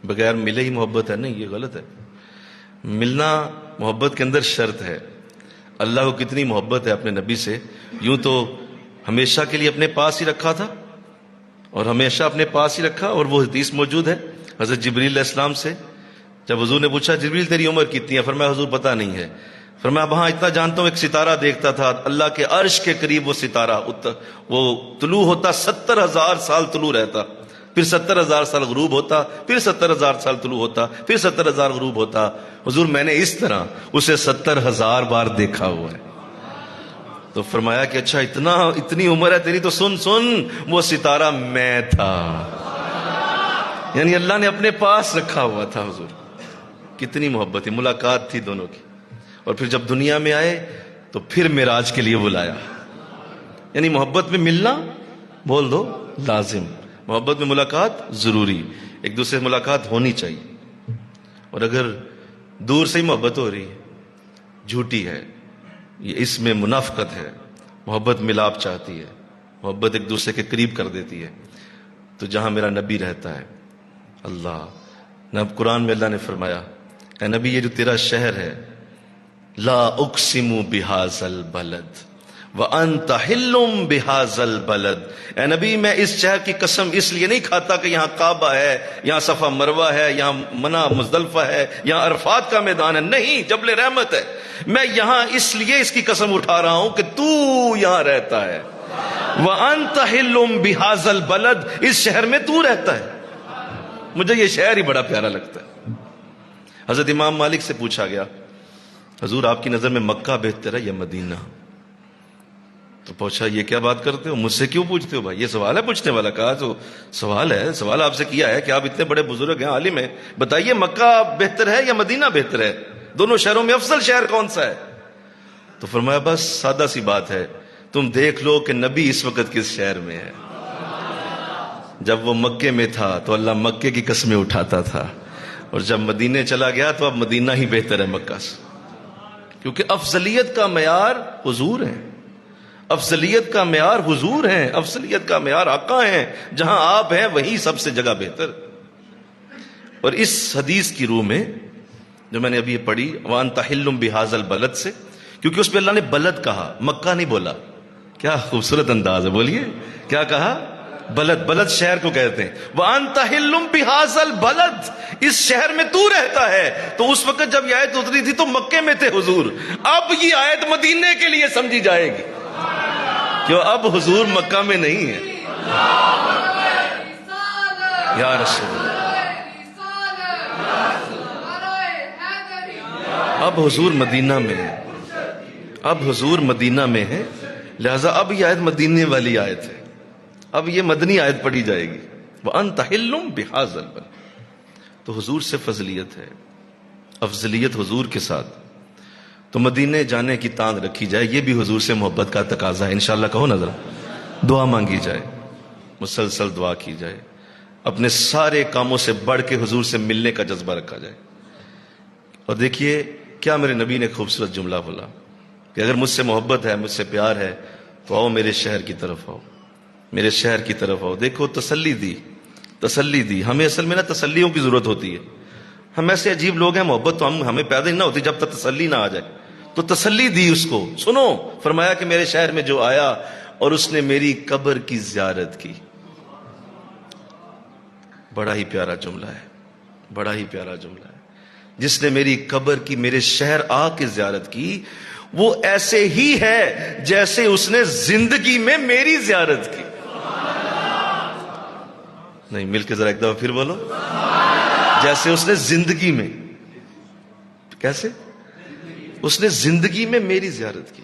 بغیر ملے ہی محبت ہے؟ نہیں، یہ غلط ہے. ملنا محبت کے اندر شرط ہے. اللہ کو کتنی محبت ہے اپنے نبی سے، یوں تو ہمیشہ کے لیے اپنے پاس ہی رکھا تھا اور ہمیشہ اپنے پاس ہی رکھا. اور وہ حدیث موجود ہے حضرت جبریل علیہ السلام سے جب حضور نے پوچھا جبریل تیری عمر کتنی ہے، فرمایا حضور پتہ نہیں ہے. فرمایا وہاں اتنا جانتا ہوں ایک ستارہ دیکھتا تھا، اللہ کے عرش کے قریب وہ ستارہ وہ طلوع ہوتا 70,000 سال طلوع رہتا، پھر 70,000 سال غروب ہوتا، پھر 70,000 سال طلوع ہوتا، پھر 70,000 غروب ہوتا. حضور میں نے اس طرح اسے 70,000 بار دیکھا ہوا ہے. تو فرمایا کہ اچھا اتنی عمر ہے تیری، تو سن وہ ستارہ میں تھا. یعنی اللہ نے اپنے پاس رکھا ہوا تھا. حضور کتنی محبت تھی، ملاقات تھی دونوں کی. اور پھر جب دنیا میں آئے تو پھر معراج کے لیے بلایا. یعنی محبت میں ملنا بول دو لازم، محبت میں ملاقات ضروری، ایک دوسرے سے ملاقات ہونی چاہیے. اور اگر دور سے ہی محبت ہو رہی ہے جھوٹی ہے، یہ اس میں منافقت ہے. محبت ملاپ چاہتی ہے، محبت ایک دوسرے کے قریب کر دیتی ہے. تو جہاں میرا نبی رہتا ہے اللہ قرآن میں اللہ نے فرمایا اے نبی یہ جو تیرا شہر ہے لا اقسم بہذا البلد وانت حل بہذا البلد، اے نبی میں اس شہر کی قسم اس لیے نہیں کھاتا کہ یہاں کعبہ ہے، یہاں صفا مروہ ہے، یہاں منی مزدلفہ ہے، یہاں عرفات کا میدان ہے. نہیں، جبل رحمت ہے. میں یہاں اس لیے اس کی قسم اٹھا رہا ہوں کہ تو یہاں رہتا ہے. وانت حل بہذا البلد، اس شہر میں تو رہتا ہے. مجھے یہ شہر ہی بڑا پیارا لگتا ہے. حضرت امام مالک سے پوچھا گیا حضور آپ کی نظر میں مکہ بہتر ہے یا مدینہ؟ تو پوچھا یہ کیا بات کرتے ہو، مجھ سے کیوں پوچھتے ہو بھائی، یہ سوال ہے پوچھنے والا؟ کہا تو سوال ہے، سوال آپ سے کیا ہے کہ آپ اتنے بڑے بزرگ ہیں، عالم ہیں، بتائیے مکہ بہتر ہے یا مدینہ بہتر ہے؟ دونوں شہروں میں افضل شہر کون سا ہے؟ تو فرمایا بس سادہ سی بات ہے، تم دیکھ لو کہ نبی اس وقت کس شہر میں ہے. جب وہ مکے میں تھا تو اللہ مکے کی قسمیں اٹھاتا تھا، اور جب مدینے چلا گیا تو اب مدینہ ہی بہتر ہے مکہ سے. کیونکہ افضلیت کا معیار حضور ہے، افضلیت کا معیار حضور ہیں، افضلیت کا معیار آقا ہیں. جہاں آپ ہیں وہی سب سے جگہ بہتر. اور اس حدیث کی روح میں جو میں نے ابھی پڑھی وانت حل بہذا البلد سے، کیونکہ اس پہ اللہ نے بلد کہا، مکہ نہیں بولا. کیا خوبصورت انداز ہے، بولیے کیا کہا؟ بلد. بلد شہر کو کہتے ہیں. وانت حل بہذا البلد، اس شہر میں تو رہتا ہے. تو اس وقت جب یہ آیت اتری تھی تو مکے میں تھے حضور، اب یہ آیت مدینے کے لیے سمجھی جائے گی، کیوں اب حضور مکہ میں نہیں ہے. یا رسول اللہ، اب حضور مدینہ میں ہے، اب حضور مدینہ میں ہے، لہذا اب یہ آیت مدینے والی آیت ہے، اب یہ مدنی آیت پڑھی جائے گی. وَأَنْتَ حِلٌّ بِهَذَا الْبَلَدِ. تو حضور سے فضلیت ہے، افضلیت حضور کے ساتھ. تو مدینے جانے کی تان رکھی جائے، یہ بھی حضور سے محبت کا تقاضا ہے. انشاءاللہ کہو نا ذرا، دعا مانگی جائے، مسلسل دعا کی جائے، اپنے سارے کاموں سے بڑھ کے حضور سے ملنے کا جذبہ رکھا جائے. اور دیکھیے کیا میرے نبی نے خوبصورت جملہ بولا کہ اگر مجھ سے محبت ہے، مجھ سے پیار ہے تو آؤ میرے شہر کی طرف آؤ، میرے شہر کی طرف آؤ. دیکھو تسلی دی. ہمیں اصل میں نا تسلیوں کی ضرورت ہوتی ہے. ہم ایسے عجیب لوگ ہیں، محبت تو ہمیں پیدا ہی نہ ہوتی جب تک تسلی نہ آ جائے. تو تسلی دی اس کو. سنو، فرمایا کہ میرے شہر میں جو آیا اور اس نے میری قبر کی زیارت کی. بڑا ہی پیارا جملہ ہے، بڑا ہی پیارا جملہ ہے. جس نے میری قبر کی، میرے شہر آ کے زیارت کی، وہ ایسے ہی ہے جیسے اس نے زندگی میں میری زیارت کی. نہیں، مل کے ذرا ایک دفعہ پھر بولو. جیسے اس نے زندگی میں، کیسے؟ اس نے زندگی میں میری زیارت کی.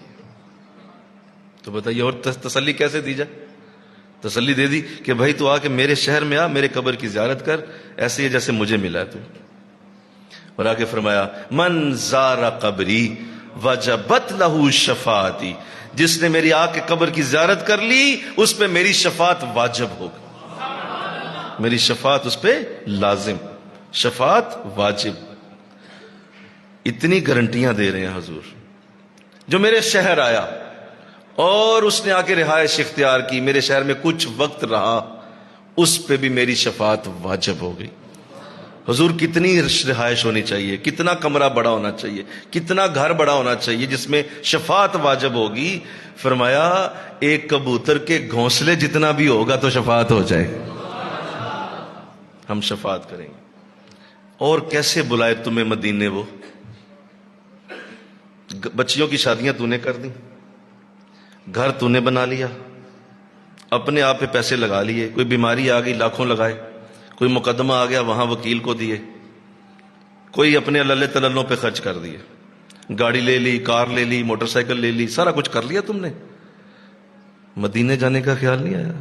تو بتائیے اور تسلی کیسے دی جائے؟ تسلی دے دی کہ بھائی تو آ کے میرے شہر میں آ، میرے قبر کی زیارت کر، ایسے ہی جیسے مجھے ملا ہے تو. اور آگے فرمایا من زار قبری وجبت لہ شفاعتی، جس نے میری آ کے قبر کی زیارت کر لی اس پہ میری شفاعت واجب ہوگی، میری شفاعت اس پہ لازم، شفاعت واجب. اتنی گارنٹیاں دے رہے ہیں حضور. جو میرے شہر آیا اور اس نے آ کے رہائش اختیار کی، میرے شہر میں کچھ وقت رہا، اس پہ بھی میری شفاعت واجب ہو گئی. حضور کتنی رہائش ہونی چاہیے، کتنا کمرہ بڑا ہونا چاہیے، کتنا گھر بڑا ہونا چاہیے جس میں شفاعت واجب ہوگی. فرمایا ایک کبوتر کے گھونسلے جتنا بھی ہوگا تو شفاعت ہو جائے. ہم شفاعت کریں گے. اور کیسے بلائے تمہیں مدینے وہ؟ بچیوں کی شادیاں تو نے کر دی، گھر تو نے بنا لیا، اپنے آپ پہ پیسے لگا لیے، کوئی بیماری آ گئی لاکھوں لگائے، کوئی مقدمہ آ گیا وہاں وکیل کو دیے، کوئی اپنے اللہ تللوں پہ خرچ کر دیے، گاڑی لے لی، کار لے لی، موٹر سائیکل لے لی، سارا کچھ کر لیا تم نے، مدینے جانے کا خیال نہیں آیا؟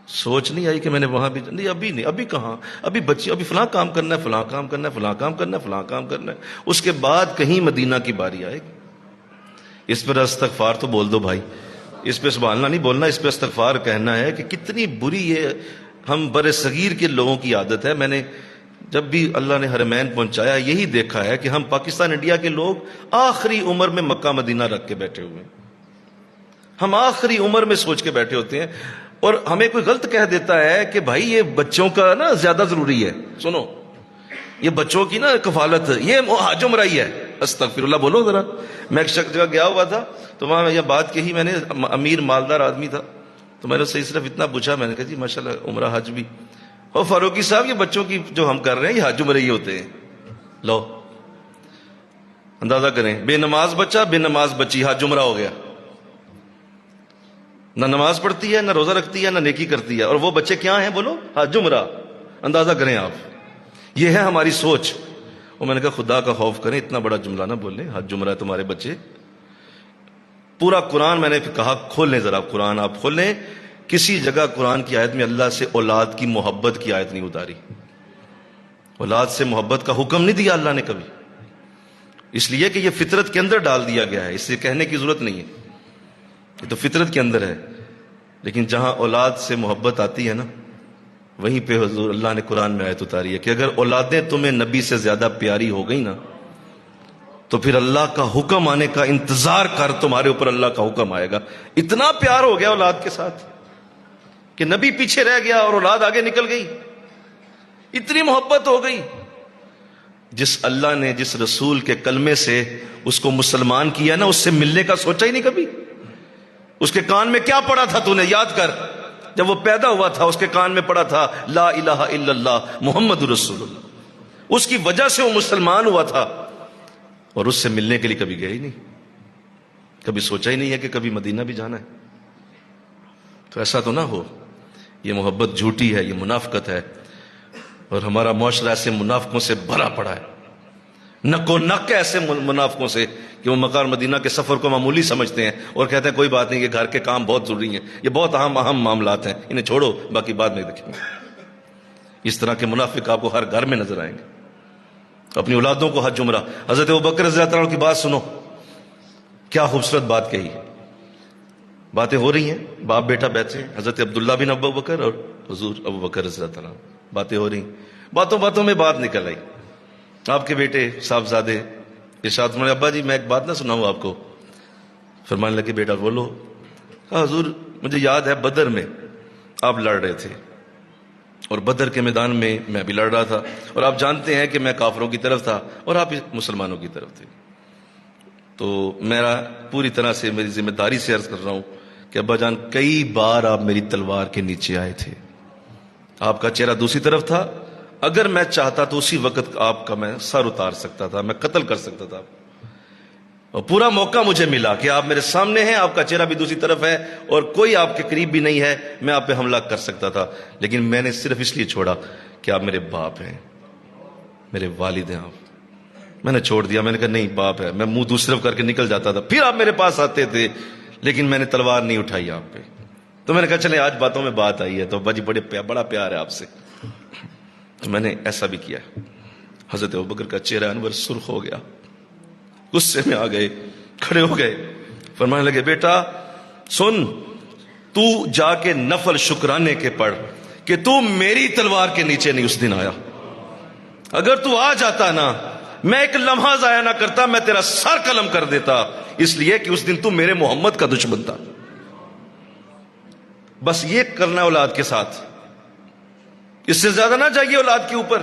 سوچ نہیں آئی کہ میں نے وہاں بھی نہیں؟ ابھی کہاں، ابھی بچی، ابھی فلاں کام کرنا ہے، فلاں کام کرنا ہے، فلاں کام کرنا ہے، فلاں کام کرنا ہے، اس کے بعد کہیں مدینہ کی باری آئے گی۔ اس پر استغفار تو بول دو بھائی، اس پہ سبحان اللہ نہیں بولنا، اس پہ استغفار کہنا ہے کہ کتنی بری یہ ہم بر صغیر کے لوگوں کی عادت ہے۔ میں نے جب بھی اللہ نے حرمین پہنچایا یہی دیکھا ہے کہ ہم پاکستان انڈیا کے لوگ آخری عمر میں مکہ مدینہ رکھ کے بیٹھے ہوئے ہیں، ہم آخری عمر میں سوچ کے بیٹھے ہوتے ہیں، اور ہمیں کوئی غلط کہہ دیتا ہے کہ بھائی یہ بچوں کا نا زیادہ ضروری ہے، سنو یہ بچوں کی نا کفالت، یہ حج عمرہ ہی ہے، استغفر اللہ بولو ذرا۔ میں ایک شخص جگہ گیا ہوا تھا تو وہاں یہ بات کہی میں نے، امیر مالدار آدمی تھا، تو میں نے اسے صرف اتنا پوچھا، میں نے کہا جی ماشاءاللہ عمرہ حج بھی، اور فاروقی صاحب یہ بچوں کی جو ہم کر رہے ہیں یہ حج عمرہ ہی ہوتے ہیں، لو اندازہ کریں، بے نماز بچہ بے نماز بچی، حج عمرہ ہو گیا، نہ نماز پڑھتی ہے، نہ روزہ رکھتی ہے، نہ نیکی کرتی ہے، اور وہ بچے کیا ہیں بولو؟ حج عمرہ۔ اندازہ کریں آپ، یہ ہے ہماری سوچ۔ اور میں نے کہا خدا کا خوف کریں، اتنا بڑا جملہ نہ بولیں، حج عمرہ ہے تمہارے بچے۔ پورا قرآن میں نے کہا کھولیں ذرا، قرآن آپ کھولیں، کسی جگہ قرآن کی آیت میں اللہ سے اولاد کی محبت کی آیت نہیں اتاری، اولاد سے محبت کا حکم نہیں دیا اللہ نے کبھی، اس لیے کہ یہ فطرت کے اندر ڈال دیا گیا ہے، اس سے کہنے کی ضرورت نہیں ہے، یہ تو فطرت کے اندر ہے۔ لیکن جہاں اولاد سے محبت آتی ہے نا، وہیں پہ حضور اللہ نے قرآن میں آیت اتاری ہے کہ اگر اولادیں تمہیں نبی سے زیادہ پیاری ہو گئی نا تو پھر اللہ کا حکم آنے کا انتظار کر، تمہارے اوپر اللہ کا حکم آئے گا۔ اتنا پیار ہو گیا اولاد کے ساتھ کہ نبی پیچھے رہ گیا اور اولاد آگے نکل گئی، اتنی محبت ہو گئی۔ جس اللہ نے جس رسول کے کلمے سے اس کو مسلمان کیا نا، اس سے ملنے کا سوچا ہی نہیں کبھی؟ اس کے کان میں کیا پڑا تھا تو نے یاد کر، جب وہ پیدا ہوا تھا اس کے کان میں پڑا تھا لا الہ الا اللہ محمد رسول اللہ، اس کی وجہ سے وہ مسلمان ہوا تھا، اور اس سے ملنے کے لیے کبھی گئے ہی نہیں، کبھی سوچا ہی نہیں ہے کہ کبھی مدینہ بھی جانا ہے۔ تو ایسا تو نہ ہو، یہ محبت جھوٹی ہے، یہ منافقت ہے، اور ہمارا معاشرہ ایسے منافقوں سے بھرا پڑا ہے، نک و نک ایسے منافقوں سے کہ وہ مکہ اور مدینہ کے سفر کو معمولی سمجھتے ہیں اور کہتے ہیں کوئی بات نہیں، یہ گھر کے کام بہت ضروری ہیں، یہ بہت اہم معاملات ہیں، انہیں چھوڑو باقی بعد میں دیکھیں گے۔ اس طرح کے منافق آپ کو ہر گھر میں نظر آئیں گے۔ اپنی اولادوں کو حج عمرہ، حضرت ابوبکر رضی اللہ عنہ کی بات سنو، کیا خوبصورت بات کہی، باتیں ہو رہی ہیں، باپ بیٹا بیٹھے ہیں، حضرت عبداللہ بن ابوبکر اور حضور ابوبکر رضی اللہ عنہ، باتیں ہو رہی ہیں، باتوں میں بات نکل آئی، آپ کے بیٹے صاحبزادے ارشاد فرمائے ابا جی میں ایک بات نہ سناؤں آپ کو؟ فرمانے لگے بیٹا بولو۔ کہا حضور مجھے یاد ہے بدر میں آپ لڑ رہے تھے، اور بدر کے میدان میں میں بھی لڑ رہا تھا، اور آپ جانتے ہیں کہ میں کافروں کی طرف تھا اور آپ مسلمانوں کی طرف تھے، تو میرا پوری طرح سے میری ذمہ داری سے عرض کر رہا ہوں کہ ابا جان کئی بار آپ میری تلوار کے نیچے آئے تھے، آپ کا چہرہ دوسری طرف تھا، اگر میں چاہتا تو اسی وقت آپ کا میں سر اتار سکتا تھا، میں قتل کر سکتا تھا، اور پورا موقع مجھے ملا کہ آپ میرے سامنے ہیں، آپ کا چہرہ بھی دوسری طرف ہے اور کوئی آپ کے قریب بھی نہیں ہے، میں آپ پہ حملہ کر سکتا تھا، لیکن میں نے صرف اس لیے چھوڑا کہ آپ میرے باپ ہیں، میرے والد ہیں آپ، میں نے چھوڑ دیا، میں نے کہا نہیں باپ ہے، میں منہ دوسری طرف کر کے نکل جاتا تھا، پھر آپ میرے پاس آتے تھے، لیکن میں نے تلوار نہیں اٹھائی آپ پہ۔ تو میں نے کہا چلے آج باتوں میں بات آئی ہے تو ابا جی بڑا پیار ہے آپ سے، تو میں نے ایسا بھی کیا۔ حضرت ابوبکر کا چہرہ انور سرخ ہو گیا، غصے میں آ گئے، کھڑے ہو گئے، فرمانے لگے بیٹا سن، تو جا کے نفل شکرانے کے پڑھ کہ تو میری تلوار کے نیچے نہیں اس دن آیا، اگر تو آ جاتا نا میں ایک لمحہ ضائع نہ کرتا، میں تیرا سر قلم کر دیتا، اس لیے کہ اس دن تو میرے محمد کا دشمن تھا۔ بس یہ کرنا اولاد کے ساتھ، اس سے زیادہ نہ جائیے اولاد کے اوپر،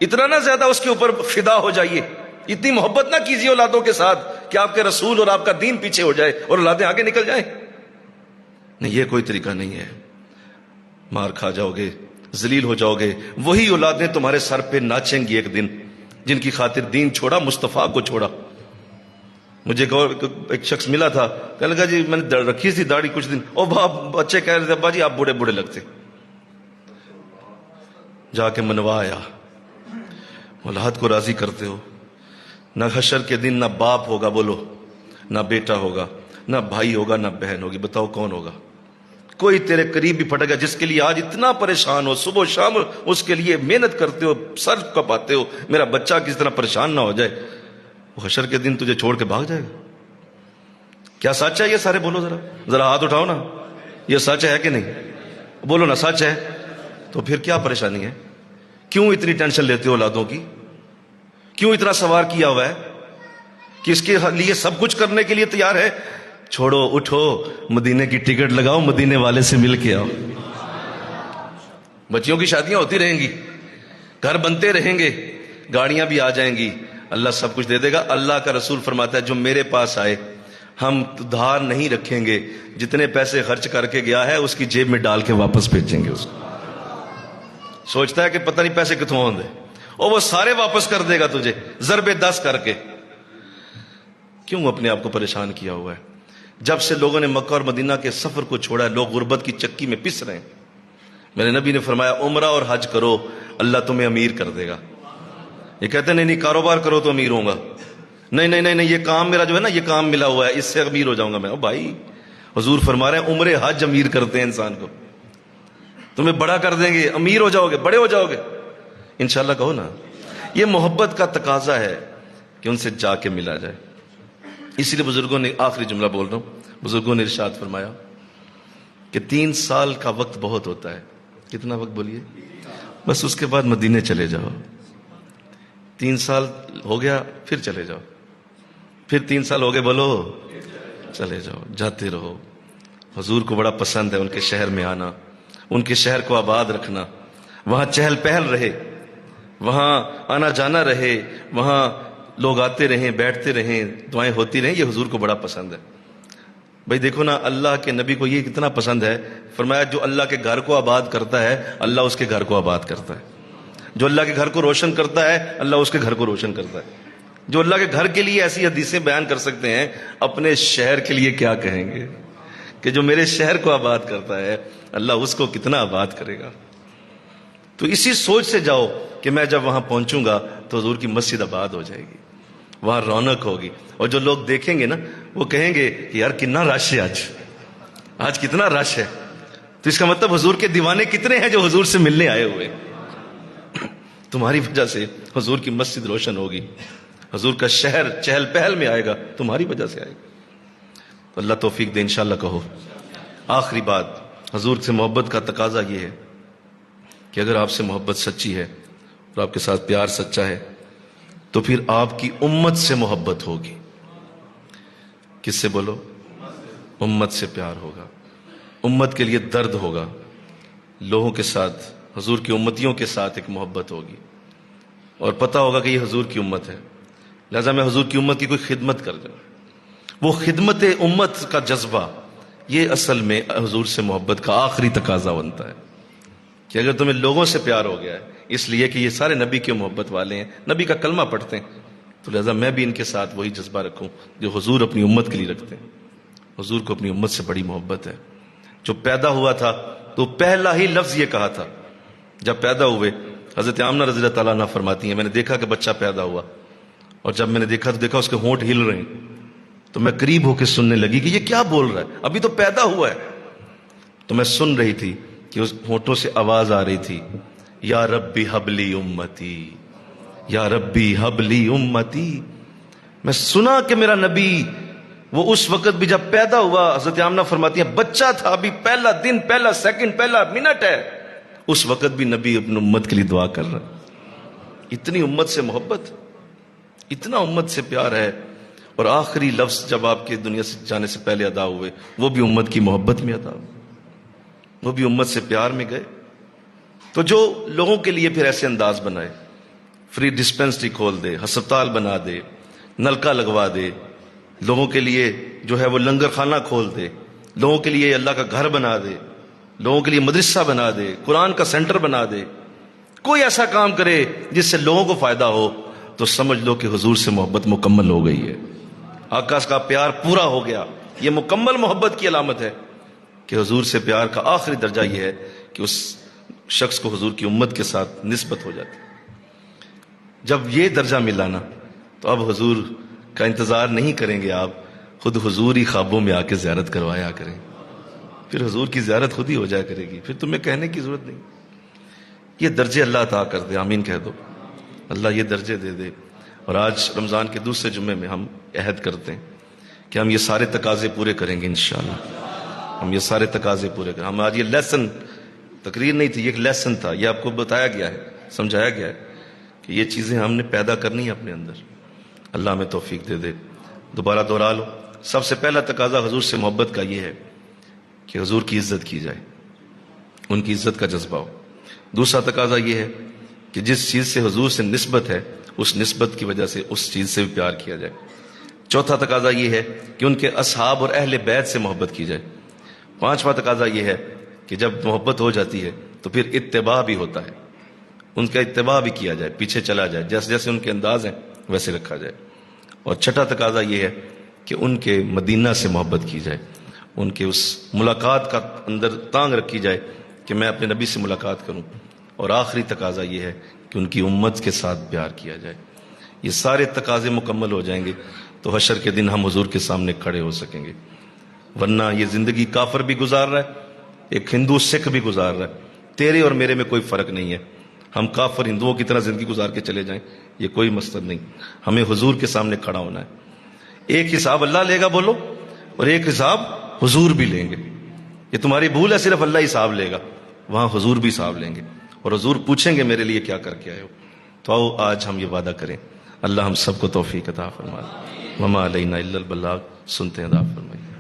اتنا نہ زیادہ اس کے اوپر فدا ہو جائیے، اتنی محبت نہ کیجیے اولادوں کے ساتھ کہ آپ کے رسول اور آپ کا دین پیچھے ہو جائے اور اولادیں آگے نکل جائیں۔ نہیں، یہ کوئی طریقہ نہیں ہے، مار کھا جاؤ گے، ذلیل ہو جاؤ گے. وہی اولادیں تمہارے سر پہ ناچیں گی ایک دن جن کی خاطر دین چھوڑا, مصطفیٰ کو چھوڑا. مجھے ایک شخص ملا تھا, کہنے لگا جی میں نے رکھی تھی داڑھی کچھ دن, اور بچے کہہ رہے تھے ابا جی آپ بوڑھے بوڑھے لگتے. جا کے منوایا, اولاد کو راضی کرتے ہو. نہ حشر کے دن نہ باپ ہوگا, بولو, نہ بیٹا ہوگا, نہ بھائی ہوگا, نہ بہن ہوگی. بتاؤ کون ہوگا؟ کوئی تیرے قریب بھی پھٹے گا جس کے لیے آج اتنا پریشان ہو, صبح و شام اس کے لیے محنت کرتے ہو, سر کپاتے ہو, میرا بچہ کس طرح پریشان نہ ہو جائے. وہ حشر کے دن تجھے چھوڑ کے بھاگ جائے گا. کیا سچ ہے یہ؟ سارے بولو, ذرا ہاتھ اٹھاؤ نا. یہ سچ ہے کہ نہیں؟ بولو نا, سچ ہے. تو پھر کیا پریشانی ہے؟ کیوں اتنی ٹینشن لیتے ہو اولادوں کی؟ کیوں اتنا سوار کیا ہوا ہے کہ اس کے لیے سب کچھ کرنے کے لیے تیار ہے؟ چھوڑو, اٹھو, مدینے کی ٹکٹ لگاؤ, مدینے والے سے مل کے آؤ. بچیوں کی شادیاں ہوتی رہیں گی, گھر بنتے رہیں گے, گاڑیاں بھی آ جائیں گی, اللہ سب کچھ دے دے گا. اللہ کا رسول فرماتا ہے جو میرے پاس آئے ہم دھار نہیں رکھیں گے, جتنے پیسے خرچ کر کے گیا ہے اس کی جیب میں ڈال کے واپس بھیجیں گے اس کو. سوچتا ہے کہ پتہ نہیں پیسے کتوں ہوں گے, اور وہ سارے واپس کر دے گا تجھے ضرب 10 کر کے. کیوں اپنے آپ کو پریشان کیا ہوا ہے؟ جب سے لوگوں نے مکہ اور مدینہ کے سفر کو چھوڑا ہے لوگ غربت کی چکی میں پس رہے ہیں. میرے نبی نے فرمایا عمرہ اور حج کرو, اللہ تمہیں امیر کر دے گا. یہ کہتے ہیں نہیں کاروبار کرو تو امیر ہوں گا. نہیں نہیں نہیں, یہ کام میرا جو ہے نا, یہ کام ملا ہوا ہے, اس سے امیر ہو جاؤں گا میں. بھائی حضور فرما رہے ہیں عمرے حج امیر کرتے ہیں انسان کو. تمہیں بڑا کر دیں گے, امیر ہو جاؤ گے, بڑے ہو جاؤ گے انشاءاللہ. کہو نا, یہ محبت کا تقاضا ہے کہ ان سے جا کے ملا جائے. اسی لیے بزرگوں نے, آخری جملہ بول رہا ہوں, بزرگوں نے ارشاد فرمایا کہ 3 سال کا وقت بہت ہوتا ہے. کتنا وقت بولیے؟ بس اس کے بعد مدینے چلے جاؤ. 3 سال ہو گیا پھر چلے جاؤ, پھر 3 سال ہو گئے بولو, چلے جاؤ, جاتے رہو. حضور کو بڑا پسند ہے ان کے شہر میں آنا, ان کے شہر کو آباد رکھنا, وہاں چہل پہل رہے, وہاں آنا جانا رہے, وہاں لوگ آتے رہیں, بیٹھتے رہیں, دعائیں ہوتی رہیں. یہ حضور کو بڑا پسند ہے. بھائی دیکھو نا, اللہ کے نبی کو یہ کتنا پسند ہے. فرمایا جو اللہ کے گھر کو آباد کرتا ہے اللہ اس کے گھر کو آباد کرتا ہے. جو اللہ کے گھر کو روشن کرتا ہے اللہ اس کے گھر کو روشن کرتا ہے. جو اللہ کے گھر کے لیے ایسی حدیثیں بیان کر سکتے ہیں, اپنے شہر کے لیے کیا کہیں گے کہ جو میرے شہر کو آباد کرتا ہے اللہ اس کو کتنا آباد کرے گا. تو اسی سوچ سے جاؤ کہ میں جب وہاں پہنچوں گا تو حضور کی مسجد آباد ہو جائے گی, وہاں رونق ہوگی, اور جو لوگ دیکھیں گے نا وہ کہیں گے کہ یار کتنا رش ہے, آج کتنا رش ہے. تو اس کا مطلب حضور کے دیوانے کتنے ہیں جو حضور سے ملنے آئے ہوئے. تمہاری وجہ سے حضور کی مسجد روشن ہوگی, حضور کا شہر چہل پہل میں آئے گا, تمہاری وجہ سے آئے گا. تو اللہ توفیق دے انشاءاللہ. کہو آخری بات, حضور سے محبت کا تقاضا یہ ہے کہ اگر آپ سے محبت سچی ہے اور آپ کے ساتھ پیار سچا ہے تو پھر آپ کی امت سے محبت ہوگی. کس سے بولو؟ امت سے پیار ہوگا, امت کے لیے درد ہوگا, لوگوں کے ساتھ, حضور کی امتیوں کے ساتھ ایک محبت ہوگی, اور پتہ ہوگا کہ یہ حضور کی امت ہے, لہذا میں حضور کی امت کی کوئی خدمت کر جاؤں. وہ خدمت امت کا جذبہ یہ اصل میں حضور سے محبت کا آخری تقاضا بنتا ہے. کہ اگر تمہیں لوگوں سے پیار ہو گیا ہے اس لیے کہ یہ سارے نبی کے محبت والے ہیں, نبی کا کلمہ پڑھتے ہیں, تو لہذا میں بھی ان کے ساتھ وہی جذبہ رکھوں جو حضور اپنی امت کے لیے رکھتے ہیں. حضور کو اپنی امت سے بڑی محبت ہے. جو پیدا ہوا تھا تو پہلا ہی لفظ یہ کہا تھا جب پیدا ہوئے. حضرت آمنہ رضی اللہ تعالیٰ عنہ فرماتی ہیں میں نے دیکھا کہ بچہ پیدا ہوا, اور جب میں نے دیکھا تو دیکھا اس کے ہونٹ ہل رہے ہیں, تو میں قریب ہو کے سننے لگی کہ یہ کیا بول رہا ہے, ابھی تو پیدا ہوا ہے. تو میں سن رہی تھی کہ اس ہونٹوں سے آواز آ رہی تھی, یا ربی حبلی امتی, یا ربی حبلی امتی. میں سنا کہ میرا نبی وہ اس وقت بھی جب پیدا ہوا, حضرت آمنہ فرماتی ہیں بچہ تھا, ابھی پہلا دن, پہلا سیکنڈ, پہلا منٹ ہے, اس وقت بھی نبی اپنی امت کے لیے دعا کر رہا. اتنی امت سے محبت, اتنا امت سے پیار ہے. اور آخری لفظ جب آپ کے دنیا سے جانے سے پہلے ادا ہوئے وہ بھی امت کی محبت میں ادا ہوئے, وہ بھی امت سے پیار میں گئے. تو جو لوگوں کے لیے پھر ایسے انداز بنائے, فری ڈسپینسری کھول دے, ہسپتال بنا دے, نلکا لگوا دے, لوگوں کے لیے جو ہے وہ لنگر خانہ کھول دے, لوگوں کے لیے اللہ کا گھر بنا دے, لوگوں کے لیے مدرسہ بنا دے، قرآن کا سینٹر بنا دے، کوئی ایسا کام کرے جس سے لوگوں کو فائدہ ہو، تو سمجھ لو کہ حضور سے محبت مکمل ہو گئی ہے، آقا کا پیار پورا ہو گیا۔ یہ مکمل محبت کی علامت ہے کہ حضور سے پیار کا آخری درجہ یہ ہے کہ اس شخص کو حضور کی امت کے ساتھ نسبت ہو جاتی۔ جب یہ درجہ ملا نا تو اب حضور کا انتظار نہیں کریں گے آپ، خود حضور ہی خوابوں میں آ کے زیارت کروایا کریں، پھر حضور کی زیارت خود ہی ہو جایا کرے گی، پھر تمہیں کہنے کی ضرورت نہیں۔ یہ درجے اللہ عطا کر دے، آمین کہہ دو، اللہ یہ درجے دے دے۔ اور آج رمضان کے دوسرے جمعے میں ہم عہد کرتے ہیں کہ ہم یہ سارے تقاضے پورے کریں گے انشاءاللہ، ہم یہ سارے تقاضے پورے کریں۔ ہم آج یہ لیسن، تقریر نہیں تھی، یہ ایک لیسن تھا، یہ آپ کو بتایا گیا ہے، سمجھایا گیا ہے کہ یہ چیزیں ہم نے پیدا کرنی ہیں اپنے اندر۔ اللہ ہمیں توفیق دے دے۔ دوبارہ دوہرا لو، سب سے پہلا تقاضا حضور سے محبت کا یہ ہے کہ حضور کی عزت کی جائے، ان کی عزت کا جذبہ ہو۔ دوسرا تقاضا یہ ہے کہ جس چیز سے حضور سے نسبت ہے اس نسبت کی وجہ سے اس چیز سے بھی پیار کیا جائے۔ چوتھا تقاضا یہ ہے کہ ان کے اصحاب اور اہل بیت سے محبت کی جائے۔ پانچواں تقاضا یہ ہے کہ جب محبت ہو جاتی ہے تو پھر اتباع بھی ہوتا ہے، ان کا اتباع بھی کیا جائے، پیچھے چلا جائے، جیسے جیسے ان کے انداز ہیں ویسے رکھا جائے۔ اور چھٹا تقاضا یہ ہے کہ ان کے مدینہ سے محبت کی جائے، ان کے اس ملاقات کا اندر تانگ رکھی جائے کہ میں اپنے نبی سے ملاقات کروں۔ اور آخری تقاضا یہ ہے کہ ان کی امت کے ساتھ پیار کیا جائے۔ یہ سارے تقاضے مکمل ہو جائیں گے تو حشر کے دن ہم حضور کے سامنے کھڑے ہو سکیں گے، ورنہ یہ زندگی کافر بھی گزار رہا ہے، ایک ہندو سکھ بھی گزار رہا ہے، تیرے اور میرے میں کوئی فرق نہیں ہے۔ ہم کافر ہندوؤں کی طرح زندگی گزار کے چلے جائیں، یہ کوئی مقصد نہیں۔ ہمیں حضور کے سامنے کھڑا ہونا ہے، ایک حساب اللہ لے گا بولو، اور ایک حساب حضور بھی لیں گے۔ یہ تمہاری بھول ہے، صرف اللہ حساب لے گا، وہاں حضور بھی حساب لیں گے، اور حضور پوچھیں گے میرے لیے کیا کر کے آئے ہو۔ تو آؤ آج ہم یہ وعدہ کریں، اللہ ہم سب کو توفیق عطا فرمائے۔ وما علینا الا البلاغ، سنتے ہیں عطا فرمائے۔